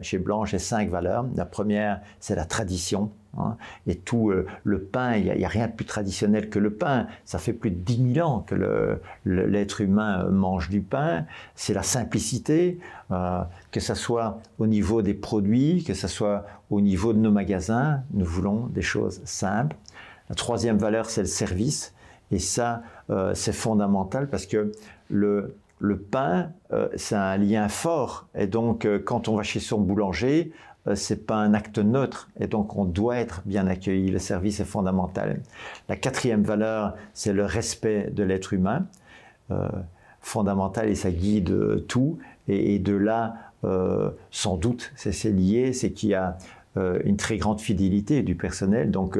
Chez Blanche, j'ai 5 valeurs. La première, c'est la tradition. Hein. Et tout le pain, il n'y a rien de plus traditionnel que le pain. Ça fait plus de 10 000 ans que l'être humain mange du pain. C'est la simplicité, que ce soit au niveau des produits, que ce soit au niveau de nos magasins. Nous voulons des choses simples. La troisième valeur, c'est le service. Et ça, c'est fondamental parce que le pain, c'est un lien fort. Et donc, quand on va chez son boulanger, c'est pas un acte neutre. Et donc, on doit être bien accueilli. Le service est fondamental. La quatrième valeur, c'est le respect de l'être humain. Fondamental, et ça guide tout. Et de là, sans doute, c'est lié, c'est qu'il y a une très grande fidélité du personnel. Donc,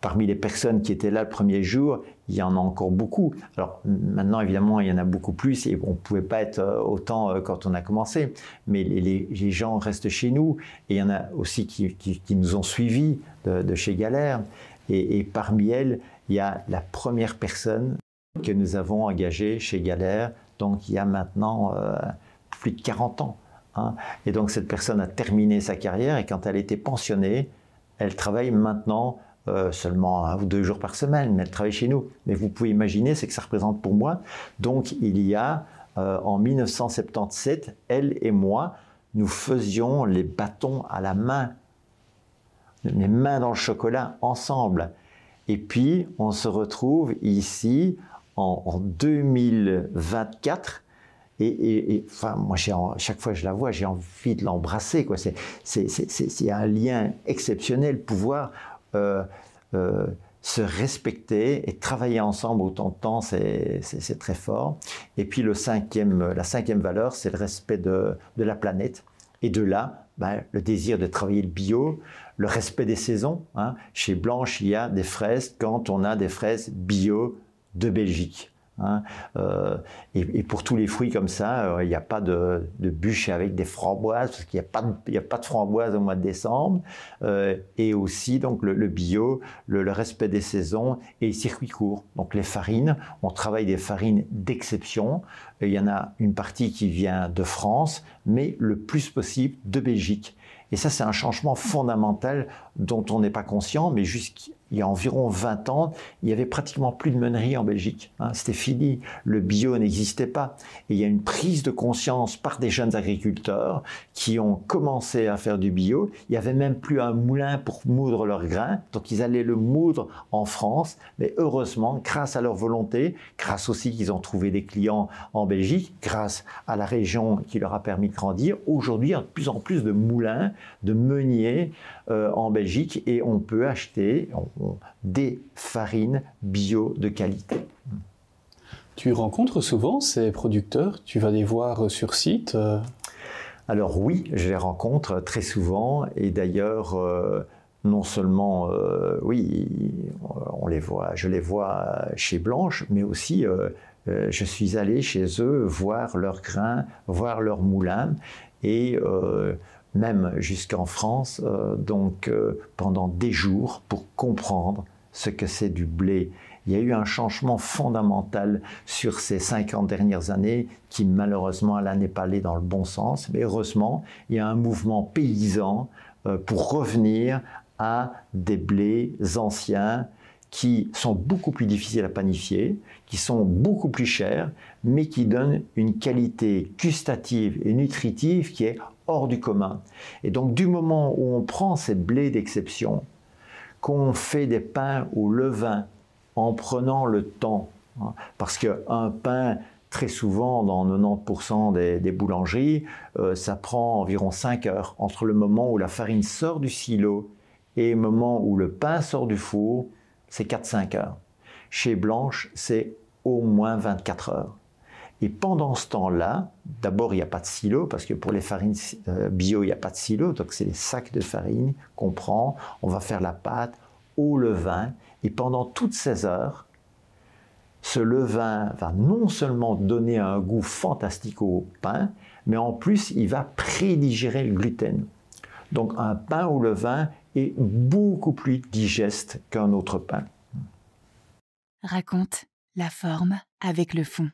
parmi les personnes qui étaient là le premier jour, il y en a encore beaucoup. Alors, maintenant, évidemment, il y en a beaucoup plus et on ne pouvait pas être autant quand on a commencé. Mais les gens restent chez nous. Et il y en a aussi qui nous ont suivis de chez Galère. Et parmi elles, il y a la première personne que nous avons engagée chez Galère, donc il y a maintenant plus de 40 ans. Hein. Et donc cette personne a terminé sa carrière et quand elle était pensionnée, elle travaille maintenant seulement 1 ou 2 jours par semaine, mais elle travaille chez nous. Mais vous pouvez imaginer ce que ça représente pour moi. Donc il y a, en 1977, elle et moi, nous faisions les bâtons à la main, les mains dans le chocolat ensemble. Et puis on se retrouve ici en 2024. Enfin, moi, chaque fois que je la vois, j'ai envie de l'embrasser, quoi. C'est un lien exceptionnel, pouvoir se respecter et travailler ensemble autant de temps, c'est très fort. Et puis la cinquième valeur, c'est le respect de la planète. Et de là, le désir de travailler le bio, le respect des saisons. Hein. Chez Blanche, il y a des fraises quand on a des fraises bio de Belgique. Hein. Et pour tous les fruits comme ça, il n'y a pas de bûche avec des framboises, parce qu'il n'y a pas de framboises au mois de décembre. Et aussi donc le bio, le respect des saisons et les circuits courts. Donc les farines, on travaille des farines d'exception. Il y en a une partie qui vient de France, mais le plus possible de Belgique. Et ça, c'est un changement fondamental dont on n'est pas conscient, mais jusqu'il y a environ 20 ans, il n'y avait pratiquement plus de meunerie en Belgique. Hein, c'était fini, le bio n'existait pas. Et il y a une prise de conscience par des jeunes agriculteurs qui ont commencé à faire du bio. Il n'y avait même plus un moulin pour moudre leurs grains, donc ils allaient le moudre en France. Mais heureusement, grâce à leur volonté, grâce aussi qu'ils ont trouvé des clients en Belgique, grâce à la région qui leur a permis de grandir, aujourd'hui, il y a de plus en plus de moulins, de meuniers en Belgique et on peut acheter des farines bio de qualité. Tu rencontres souvent ces producteurs? Tu vas les voir sur site? Alors oui, je les rencontre très souvent et d'ailleurs non seulement oui, je les vois chez Blanche, mais aussi je suis allé chez eux voir leurs grains, voir leurs moulins et même jusqu'en France, pendant des jours pour comprendre ce que c'est du blé. Il y a eu un changement fondamental sur ces 50 dernières années qui malheureusement là n'est pas allé dans le bon sens, mais heureusement il y a un mouvement paysan pour revenir à des blés anciens qui sont beaucoup plus difficiles à panifier, qui sont beaucoup plus chers, mais qui donnent une qualité gustative et nutritive qui est hors du commun. Et donc du moment où on prend ces blés d'exception, qu'on fait des pains au levain en prenant le temps, hein, parce qu'un pain, très souvent dans 90% des boulangeries, ça prend environ 5 heures entre le moment où la farine sort du silo et le moment où le pain sort du four, c'est 4-5 heures. Chez Blanche, c'est au moins 24 heures. Et pendant ce temps-là, d'abord, il n'y a pas de silo, parce que pour les farines bio, il n'y a pas de silo, donc c'est des sacs de farine qu'on prend, on va faire la pâte au levain, et pendant toutes ces heures, ce levain va non seulement donner un goût fantastique au pain, mais en plus, il va prédigérer le gluten. Donc un pain au levain est beaucoup plus digeste qu'un autre pain. Raconte la forme avec le fond.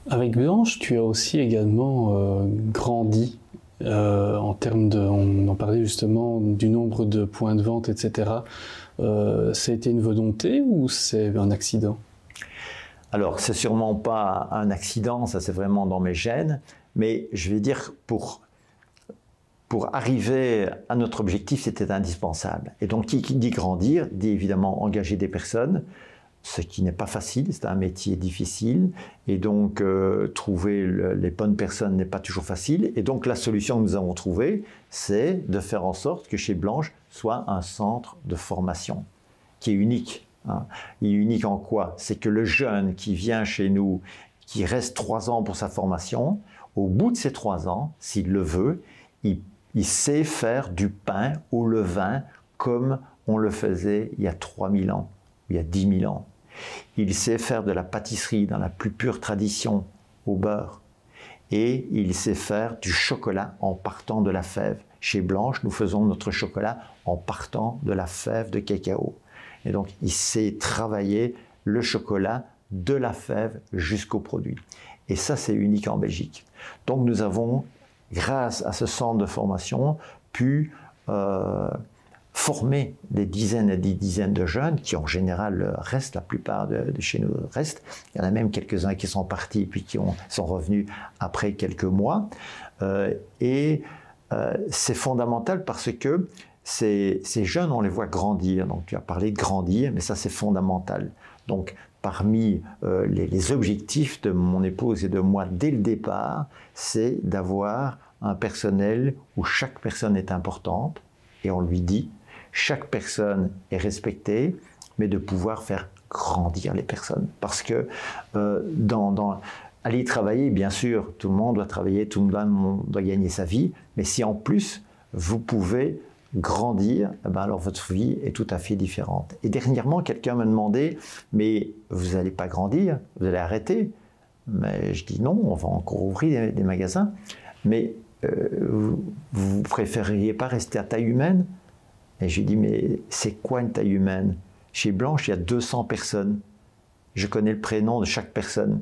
Avec Blanche, tu as aussi également grandi en termes de, on en parlait justement du nombre de points de vente, etc. Ça a été une volonté ou c'est un accident? Alors, c'est sûrement pas un accident, ça c'est vraiment dans mes gènes, mais je vais dire pour arriver à notre objectif, c'était indispensable. Et donc, qui dit grandir, dit évidemment engager des personnes, ce qui n'est pas facile, c'est un métier difficile, et donc trouver les bonnes personnes n'est pas toujours facile. Et donc la solution que nous avons trouvée, c'est de faire en sorte que chez Blanche soit un centre de formation qui est unique. Hein. Il est unique en quoi? C'est que le jeune qui vient chez nous, qui reste 3 ans pour sa formation, au bout de ces 3 ans, s'il le veut, il sait faire du pain au levain comme on le faisait il y a 3000 ans, il y a 10 000 ans. Il sait faire de la pâtisserie dans la plus pure tradition au beurre. Et il sait faire du chocolat en partant de la fève. Chez Blanche, nous faisons notre chocolat en partant de la fève de cacao. Et donc, il sait travailler le chocolat de la fève jusqu'au produit. Et ça, c'est unique en Belgique. Donc, nous avons, grâce à ce centre de formation, pu former des dizaines et des dizaines de jeunes qui en général restent, la plupart de chez nous restent. Il y en a même quelques-uns qui sont partis puis qui sont revenus après quelques mois. C'est fondamental parce que ces jeunes, on les voit grandir. Donc tu as parlé de grandir, mais ça c'est fondamental. Donc parmi les objectifs de mon épouse et de moi dès le départ, c'est d'avoir un personnel où chaque personne est importante et on lui dit chaque personne est respectée, mais de pouvoir faire grandir les personnes. Parce que aller travailler, bien sûr, tout le monde doit travailler, tout le monde doit gagner sa vie, mais si en plus vous pouvez grandir, alors votre vie est tout à fait différente. Et dernièrement, quelqu'un m'a demandé, mais vous n'allez pas grandir, vous allez arrêter? Mais je dis non, on va encore ouvrir des magasins, mais vous préféreriez pas rester à taille humaine? Et je lui dis, mais c'est quoi une taille humaine? Chez Blanche, il y a 200 personnes. Je connais le prénom de chaque personne.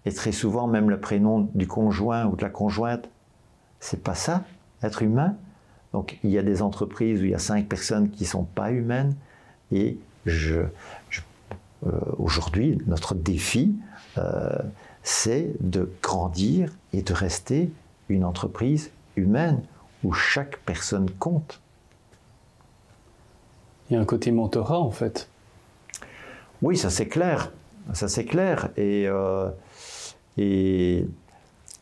Et très souvent, même le prénom du conjoint ou de la conjointe. C'est pas ça, être humain. Donc, il y a des entreprises où il y a 5 personnes qui ne sont pas humaines. Et aujourd'hui, notre défi, c'est de grandir et de rester une entreprise humaine où chaque personne compte. Il y a un côté mentorat, en fait. Oui, ça c'est clair. Ça c'est clair. Et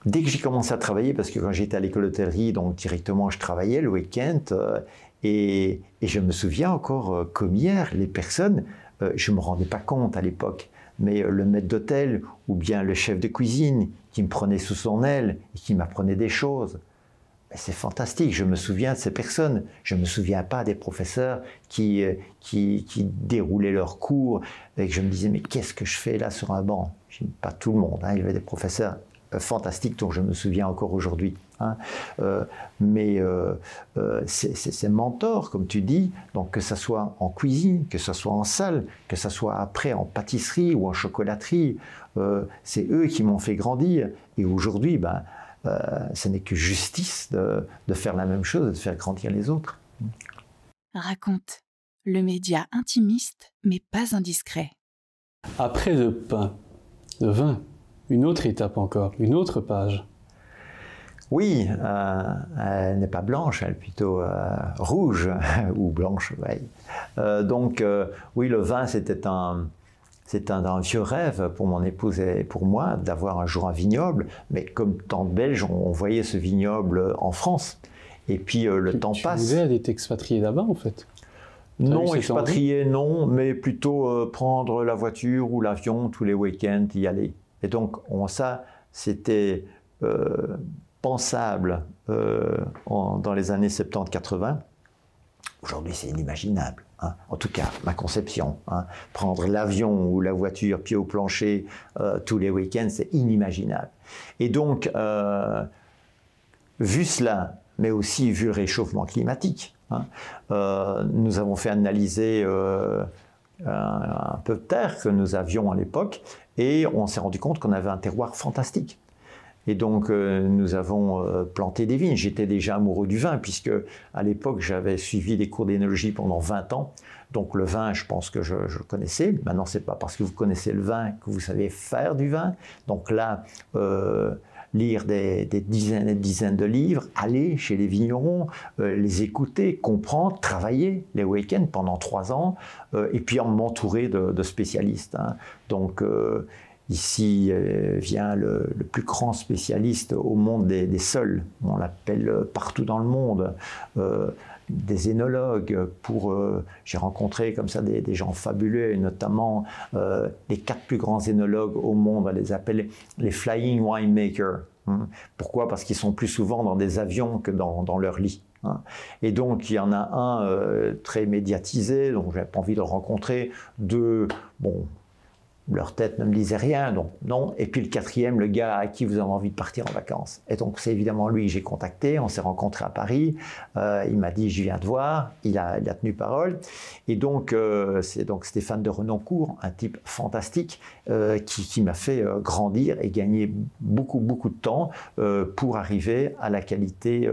dès que j'ai commencé à travailler, parce que quand j'étais à l'école d'hôtellerie, donc directement je travaillais le week-end, et je me souviens encore comme hier, les personnes, je ne me rendais pas compte à l'époque, mais le maître d'hôtel ou bien le chef de cuisine qui me prenait sous son aile et qui m'apprenait des choses. C'est fantastique, je me souviens de ces personnes. Je ne me souviens pas des professeurs qui déroulaient leurs cours et que je me disais, mais qu'est-ce que je fais là sur un banc? Pas tout le monde, hein. Il y avait des professeurs fantastiques dont je me souviens encore aujourd'hui. Hein. Mais ces mentors, comme tu dis, donc que ce soit en cuisine, que ce soit en salle, que ce soit après en pâtisserie ou en chocolaterie, c'est eux qui m'ont fait grandir. Et aujourd'hui, ce n'est que justice de faire la même chose, de faire grandir les autres. Raconte, le média intimiste, mais pas indiscret. Après le pain, le vin, une autre étape encore, une autre page. Oui, elle n'est pas blanche, elle est plutôt rouge ou blanche. Ouais. Oui, le vin, c'était un vieux rêve pour mon épouse et pour moi d'avoir un jour un vignoble, mais comme tant de Belges, on voyait ce vignoble en France. Et puis le temps passe. Tu voulais aller t'expatrier là-bas en fait? Non, expatrier non, mais plutôt prendre la voiture ou l'avion tous les week-ends, y aller. Et donc ça, c'était pensable dans les années 70-80. Aujourd'hui, c'est inimaginable. Hein. En tout cas, ma conception. Hein. Prendre l'avion ou la voiture pied au plancher tous les week-ends, c'est inimaginable. Et donc, vu cela, mais aussi vu le réchauffement climatique, hein, nous avons fait analyser un peu de terre que nous avions à l'époque Et on s'est rendu compte qu'on avait un terroir fantastique. Et donc, nous avons planté des vignes. J'étais déjà amoureux du vin, puisque à l'époque, j'avais suivi des cours d'énologie pendant 20 ans. Donc, le vin, je pense que je le connaissais. Maintenant, ce n'est pas parce que vous connaissez le vin que vous savez faire du vin. Donc là, lire des dizaines et des dizaines de livres, aller chez les vignerons, les écouter, comprendre, travailler les week-ends pendant 3 ans, et puis m'entourer de spécialistes. Hein. Donc, ici vient le plus grand spécialiste au monde des sols. On l'appelle partout dans le monde. Des énologues. J'ai rencontré comme ça des gens fabuleux, et notamment les 4 plus grands énologues au monde. On les appelle les Flying Winemakers. Hein. Pourquoi? Parce qu'ils sont plus souvent dans des avions que dans leur lit. Hein. Et donc, il y en a un très médiatisé, donc je n'avais pas envie de le rencontrer. 2, bon, leur tête ne me disait rien, donc non. Et puis le 4e, le gars à qui vous avez envie de partir en vacances. Et donc, c'est évidemment lui que j'ai contacté. On s'est rencontrés à Paris. Il m'a dit, je viens te voir. Il a tenu parole. Et donc, c'est donc Stéphane de Renoncourt, un type fantastique, qui m'a fait grandir et gagner beaucoup, beaucoup de temps pour arriver à la qualité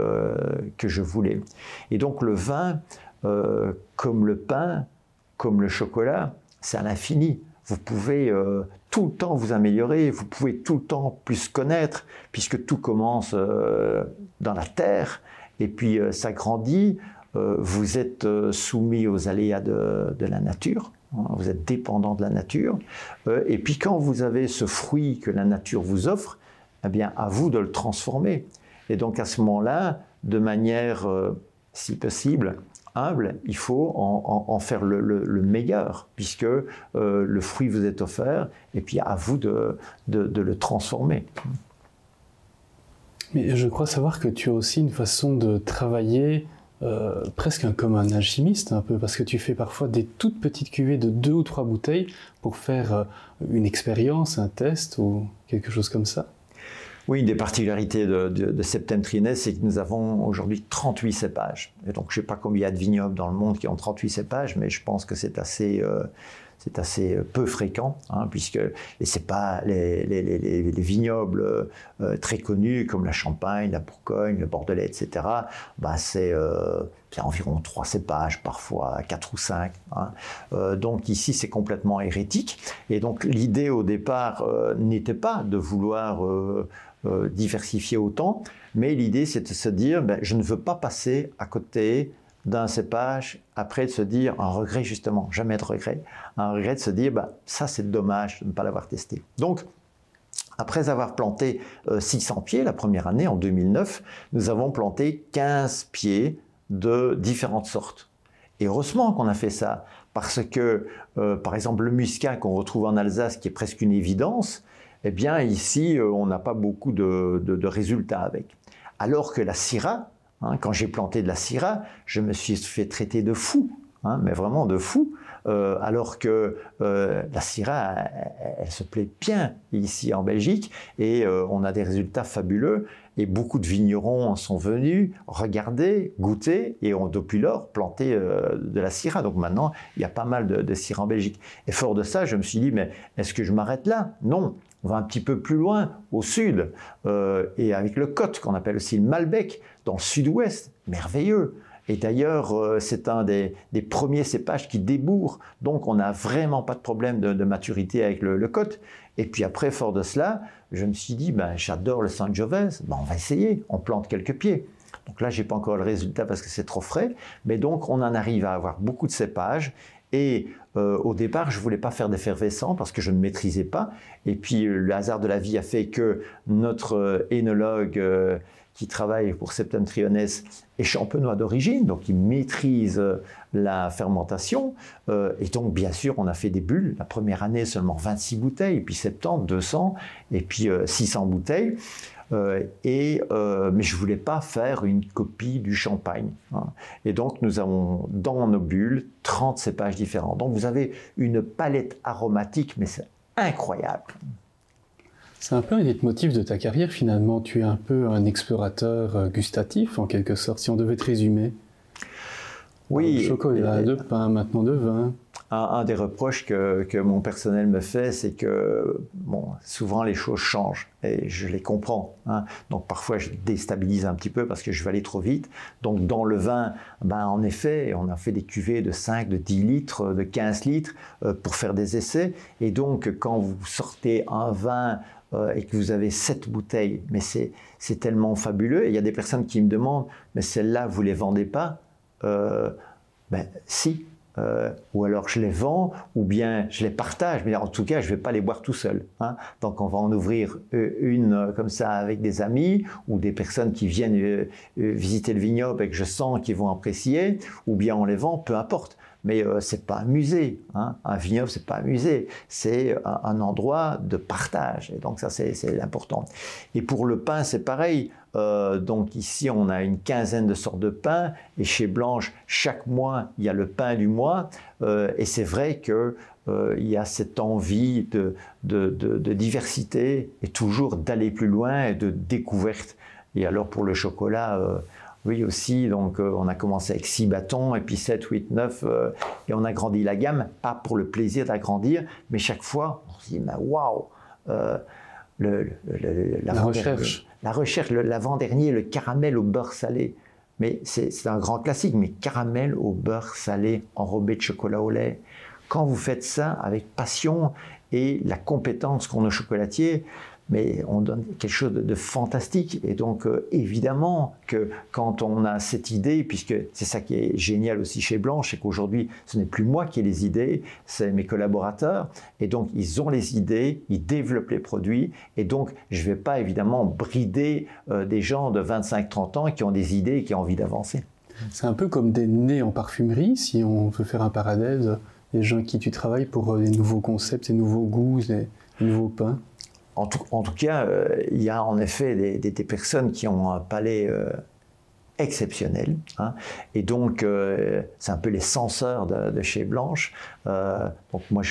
que je voulais. Et donc, le vin, comme le pain, comme le chocolat, c'est à l'infini. Vous pouvez tout le temps vous améliorer, vous pouvez tout le temps plus connaître, puisque tout commence dans la terre, et puis ça grandit. Vous êtes soumis aux aléas de la nature, hein, vous êtes dépendant de la nature, et puis quand vous avez ce fruit que la nature vous offre, eh bien à vous de le transformer. Et donc à ce moment-là, de manière, si possible, humble, il faut en faire le meilleur, puisque le fruit vous est offert, et puis à vous de le transformer. Mais je crois savoir que tu as aussi une façon de travailler presque comme un alchimiste, un peu, parce que tu fais parfois des toutes petites cuvées de 2 ou 3 bouteilles pour faire une expérience, un test ou quelque chose comme ça. Oui, une des particularités de Septentrionès, c'est que nous avons aujourd'hui 38 cépages. Et donc, je ne sais pas combien il y a de vignobles dans le monde qui ont 38 cépages, mais je pense que c'est assez peu fréquent, hein, puisque les vignobles très connus, comme la Champagne, la Bourgogne, le Bordelais, etc., bah, c'est environ 3 cépages, parfois 4 ou 5. Hein. Donc ici, c'est complètement hérétique. Et donc, l'idée au départ n'était pas de vouloir diversifier autant, mais l'idée c'est de se dire je ne veux pas passer à côté d'un cépage, après de se dire un regret, justement, jamais de regret, un regret de se dire ça c'est dommage de ne pas l'avoir testé. Donc après avoir planté 600 pieds la première année en 2009, nous avons planté 15 pieds de différentes sortes. Et heureusement qu'on a fait ça, parce que par exemple le muscat qu'on retrouve en Alsace, qui est presque une évidence, eh bien ici, on n'a pas beaucoup de résultats avec. Alors que la Syrah, hein, quand j'ai planté de la Syrah, je me suis fait traiter de fou, hein, mais vraiment de fou, alors que la Syrah, elle se plaît bien ici en Belgique, et on a des résultats fabuleux, et beaucoup de vignerons en sont venus regarder, goûter, et ont depuis lors planté de la Syrah. Donc maintenant, il y a pas mal de Syrah en Belgique. Et fort de ça, je me suis dit, mais est-ce que je m'arrête là? Non. On va un petit peu plus loin, au sud, et avec le Côte, qu'on appelle aussi le Malbec, dans le sud-ouest, merveilleux. Et d'ailleurs, c'est un des premiers cépages qui débourre, donc on n'a vraiment pas de problème de maturité avec le Côte. Et puis après, fort de cela, je me suis dit, j'adore le Sangiovese, on va essayer, on plante quelques pieds. Donc là, je n'ai pas encore le résultat parce que c'est trop frais, mais donc on en arrive à avoir beaucoup de cépages. Et au départ, je ne voulais pas faire d'effervescent parce que je ne maîtrisais pas. Et puis, le hasard de la vie a fait que notre énologue qui travaille pour Septentrionès est champenois d'origine, donc il maîtrise la fermentation. Et donc, bien sûr, on a fait des bulles. La première année, seulement 26 bouteilles, et puis 70, 200, et puis 600 bouteilles. Mais je ne voulais pas faire une copie du champagne. Hein. Et donc, nous avons dans nos bulles 30 cépages différents. Donc, vous avez une palette aromatique, mais c'est incroyable. C'est un peu un leitmotiv de ta carrière, finalement. Tu es un peu un explorateur gustatif, en quelque sorte, si on devait te résumer. Oui. De chocolat, de pain, maintenant de vin. un des reproches que mon personnel me fait, c'est que souvent les choses changent et je les comprends. Hein. Donc parfois je déstabilise un petit peu parce que je vais aller trop vite. Donc dans le vin, en effet, on a fait des cuvées de 5, de 10 litres, de 15 litres pour faire des essais. Et donc quand vous sortez un vin et que vous avez 7 bouteilles, mais c'est tellement fabuleux. Et il y a des personnes qui me demandent, mais celles-là, vous ne les vendez pas? Si. Ou alors je les vends, ou bien je les partage, mais en tout cas je ne vais pas les boire tout seul. Hein. Donc on va en ouvrir une comme ça avec des amis, ou des personnes qui viennent visiter le vignoble et que je sens qu'ils vont apprécier, ou bien on les vend, peu importe. Mais ce n'est pas un musée. Hein. Un vignoble, ce n'est pas un musée. C'est un endroit de partage. Et donc ça, c'est important. Et pour le pain, c'est pareil. Donc ici, on a une quinzaine de sortes de pain. Et chez Blanche, chaque mois, il y a le pain du mois. Et c'est vrai qu'il y a cette envie de diversité et toujours d'aller plus loin et de découverte. Et alors pour le chocolat... oui aussi, donc on a commencé avec 6 bâtons, et puis 7, 8, 9, et on a grandi la gamme, pas pour le plaisir d'agrandir, mais chaque fois, on se dit, mais waouh, l'avant-dernier, le caramel au beurre salé, mais c'est un grand classique, mais caramel au beurre salé enrobé de chocolat au lait, quand vous faites ça avec passion et la compétence qu'ont nos chocolatiers, mais on donne quelque chose de fantastique. Et donc, évidemment que quand on a cette idée, puisque c'est ça qui est génial aussi chez Blanche, c'est qu'aujourd'hui, ce n'est plus moi qui ai les idées, c'est mes collaborateurs. Et donc, ils ont les idées, ils développent les produits. Et donc, je ne vais pas évidemment brider des gens de 25-30 ans qui ont des idées et qui ont envie d'avancer. C'est un peu comme des nés en parfumerie, si on veut faire un parallèle, les gens avec qui tu travailles pour les nouveaux concepts, les nouveaux goûts, les nouveaux pains. En tout cas, il y a en effet des personnes qui ont un palais exceptionnel. Hein, et donc, c'est un peu les censeurs de chez Blanche. Donc moi,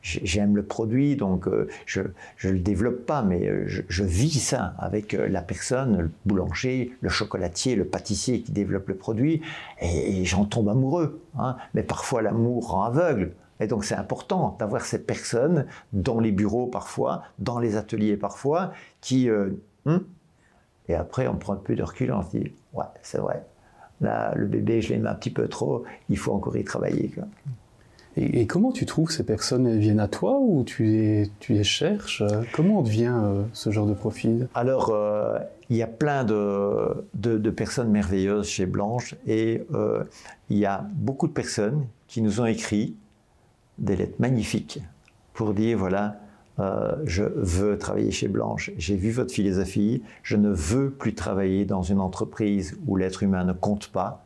j'aime le produit, donc je ne le développe pas, mais je vis ça avec la personne, le boulanger, le chocolatier, le pâtissier qui développe le produit, et j'en tombe amoureux. Hein, mais parfois, l'amour rend aveugle. Et donc c'est important d'avoir ces personnes dans les bureaux parfois, dans les ateliers parfois, qui... Et après on prend un peu de recul et on se dit, ouais, c'est vrai, là le bébé je l'aime un petit peu trop, il faut encore y travailler. Quoi. Et comment tu trouves ces personnes? Elles viennent à toi ou tu les cherches? Comment on devient ce genre de profil? Alors, il y a plein de personnes merveilleuses chez Blanche et il y a beaucoup de personnes qui nous ont écrit des lettres magnifiques pour dire, voilà, je veux travailler chez Blanche, j'ai vu votre philosophie, je ne veux plus travailler dans une entreprise où l'être humain ne compte pas.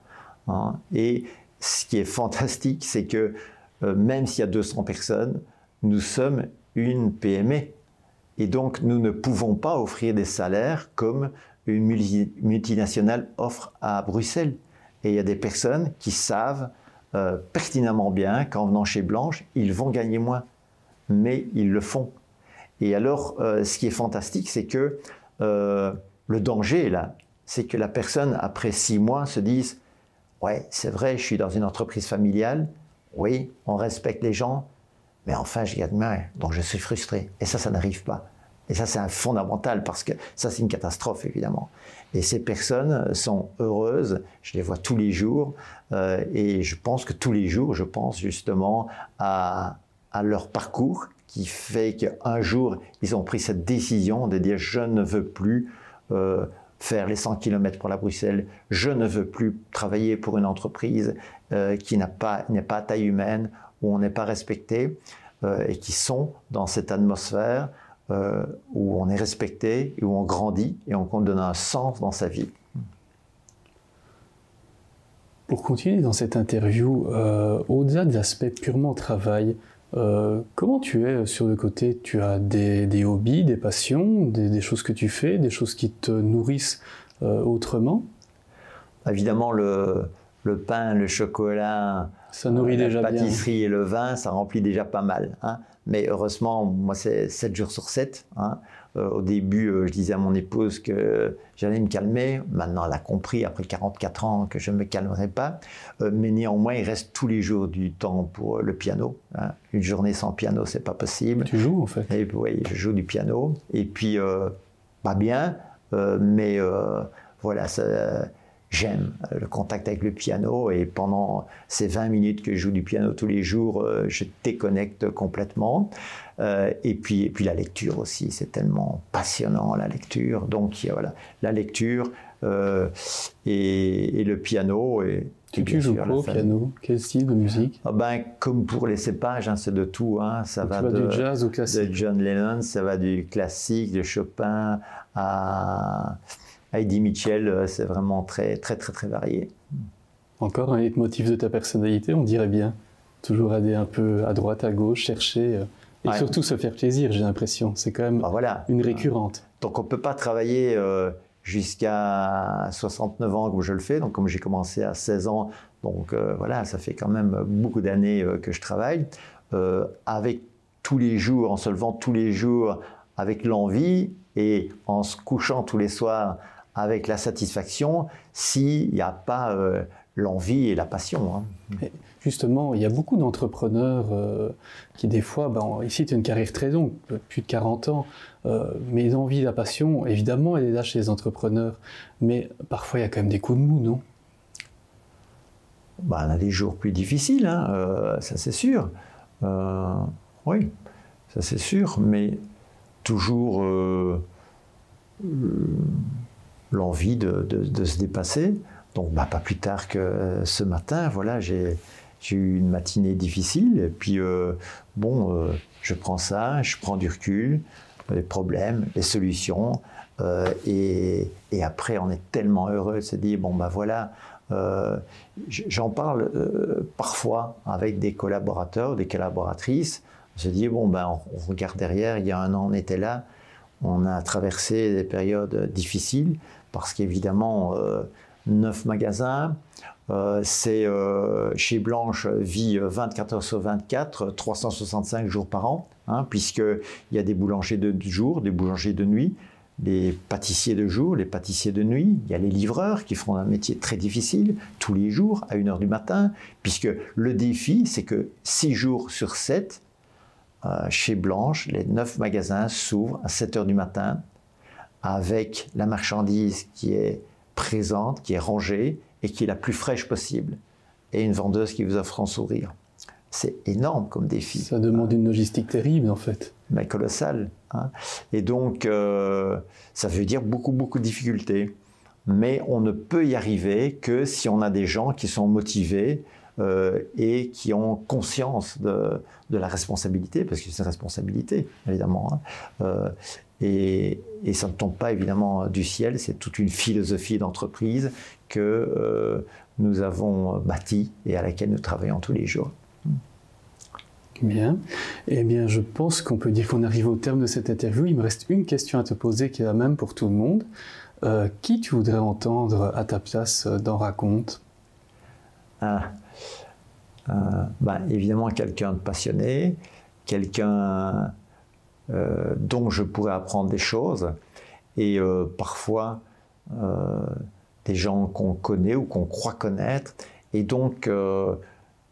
Hein. Et ce qui est fantastique, c'est que même s'il y a 200 personnes, nous sommes une PME. Et donc, nous ne pouvons pas offrir des salaires comme une multinationale offre à Bruxelles. Et il y a des personnes qui savent pertinemment bien qu'en venant chez Blanche, ils vont gagner moins, mais ils le font. Et alors, ce qui est fantastique, c'est que le danger, là, c'est que la personne, après 6 mois, se dise « Ouais, c'est vrai, je suis dans une entreprise familiale, oui, on respecte les gens, mais enfin, je gagne moins, donc je suis frustré. » Et ça n'arrive pas. Et ça, c'est fondamental, parce que ça, c'est une catastrophe, évidemment. Et ces personnes sont heureuses, je les vois tous les jours, et je pense que tous les jours, je pense justement à leur parcours, qui fait qu'un jour, ils ont pris cette décision de dire « je ne veux plus faire les 100 km pour la Bruxelles, je ne veux plus travailler pour une entreprise qui n'est pas à taille humaine, où on n'est pas respecté, et qui sont dans cette atmosphère où on est respecté, où on grandit et on donne un sens dans sa vie. » Pour continuer dans cette interview, au-delà de l'aspect purement travail, comment tu es sur le côté? Tu as des hobbies, des passions, des choses que tu fais, des choses qui te nourrissent autrement? Évidemment, le le pain, le chocolat, ça nourrit déjà la bien. pâtisserie et le vin, ça remplit déjà pas mal. Hein. Mais heureusement, moi, c'est 7 jours sur 7. Hein. Au début, je disais à mon épouse que j'allais me calmer. Maintenant, elle a compris, après 44 ans, que je ne me calmerai pas. Mais néanmoins, il reste tous les jours du temps pour le piano. Hein. Une journée sans piano, c'est pas possible. Tu joues, en fait? Et, oui, je joue du piano. Et puis, pas bien, mais voilà, j'aime le contact avec le piano. Et pendant ces 20 minutes que je joue du piano tous les jours, je déconnecte complètement. Et puis la lecture aussi, c'est tellement passionnant, la lecture. Donc voilà, la lecture et le piano. Tu joues quoi au piano? Quel style de musique? Comme pour les cépages, hein, c'est de tout. Hein. Ça va du jazz au classique? De John Lennon, ça va du classique, de Chopin à Eddie Mitchell. C'est vraiment très, très, très, très varié. Encore un leitmotiv de ta personnalité, on dirait bien. Toujours aller un peu à droite, à gauche, chercher... Et surtout se faire plaisir, j'ai l'impression. C'est quand même une récurrente. Donc on ne peut pas travailler jusqu'à 69 ans comme je le fais. Donc comme j'ai commencé à 16 ans, donc voilà, ça fait quand même beaucoup d'années que je travaille. Avec tous les jours, en se levant tous les jours avec l'envie et en se couchant tous les soirs avec la satisfaction, s'il n'y a pas l'envie et la passion. Hein. Et justement, il y a beaucoup d'entrepreneurs qui, des fois, ici, tu as une carrière très longue, plus de 40 ans, mais l'envie, la passion, évidemment, elle est là chez les entrepreneurs. Mais parfois, il y a quand même des coups de mou, non? On a des jours plus difficiles, hein, ça c'est sûr. Oui, ça c'est sûr, mais toujours l'envie de se dépasser. Donc, pas plus tard que ce matin, voilà, j'ai eu une matinée difficile. Et puis, je prends ça, je prends du recul, les problèmes, les solutions. Et après, on est tellement heureux de se dire, voilà, j'en parle parfois avec des collaborateurs, des collaboratrices. On se dit, on regarde derrière, il y a un an, on était là. On a traversé des périodes difficiles parce qu'évidemment, 9 magasins, c'est chez Blanche vit 24 heures sur 24, 365 jours par an, hein, puisqu'il y a des boulangers de jour, des boulangers de nuit, des pâtissiers de jour, les pâtissiers de nuit, il y a les livreurs qui font un métier très difficile tous les jours à 1h du matin, puisque le défi, c'est que 6 jours sur 7, chez Blanche, les 9 magasins s'ouvrent à 7h du matin avec la marchandise qui est présente, qui est rangée et qui est la plus fraîche possible. Et une vendeuse qui vous offre un sourire. C'est énorme comme défi. Ça demande une logistique terrible, en fait. Mais colossale. Hein. Et donc, ça veut dire beaucoup, beaucoup de difficultés. Mais on ne peut y arriver que si on a des gens qui sont motivés et qui ont conscience de la responsabilité, parce que c'est une responsabilité, évidemment. Hein. Et ça ne tombe pas évidemment du ciel, c'est toute une philosophie d'entreprise que nous avons bâtie et à laquelle nous travaillons tous les jours. Bien. Eh bien, je pense qu'on peut dire qu'on arrive au terme de cette interview. Il me reste une question à te poser qui est la même pour tout le monde. Qui tu voudrais entendre à ta place dans Raconte? Évidemment, quelqu'un de passionné, quelqu'un dont je pourrais apprendre des choses, et parfois des gens qu'on connaît ou qu'on croit connaître. Et donc,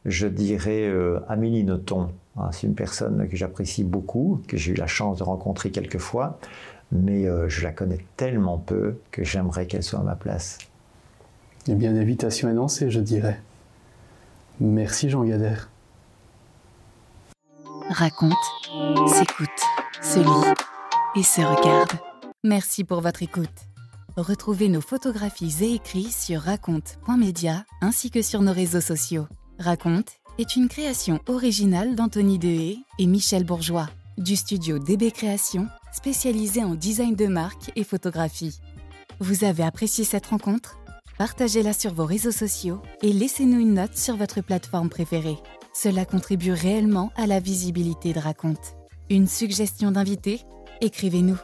je dirais Amélie Nothomb. Hein, c'est une personne que j'apprécie beaucoup, que j'ai eu la chance de rencontrer quelques fois, mais je la connais tellement peu que j'aimerais qu'elle soit à ma place. Eh bien, l'invitation est lancée, je dirais. Merci Jean Gader. Raconte, s'écoute, se lit et se regarde. Merci pour votre écoute. Retrouvez nos photographies et écrits sur raconte.media ainsi que sur nos réseaux sociaux. Raconte est une création originale d'Anthony Dehaye et Michel Bourgeois, du studio DB Création, spécialisé en design de marque et photographie. Vous avez apprécié cette rencontre ? Partagez-la sur vos réseaux sociaux et laissez-nous une note sur votre plateforme préférée. Cela contribue réellement à la visibilité de Raconte. Une suggestion d'invité ? Écrivez-nous.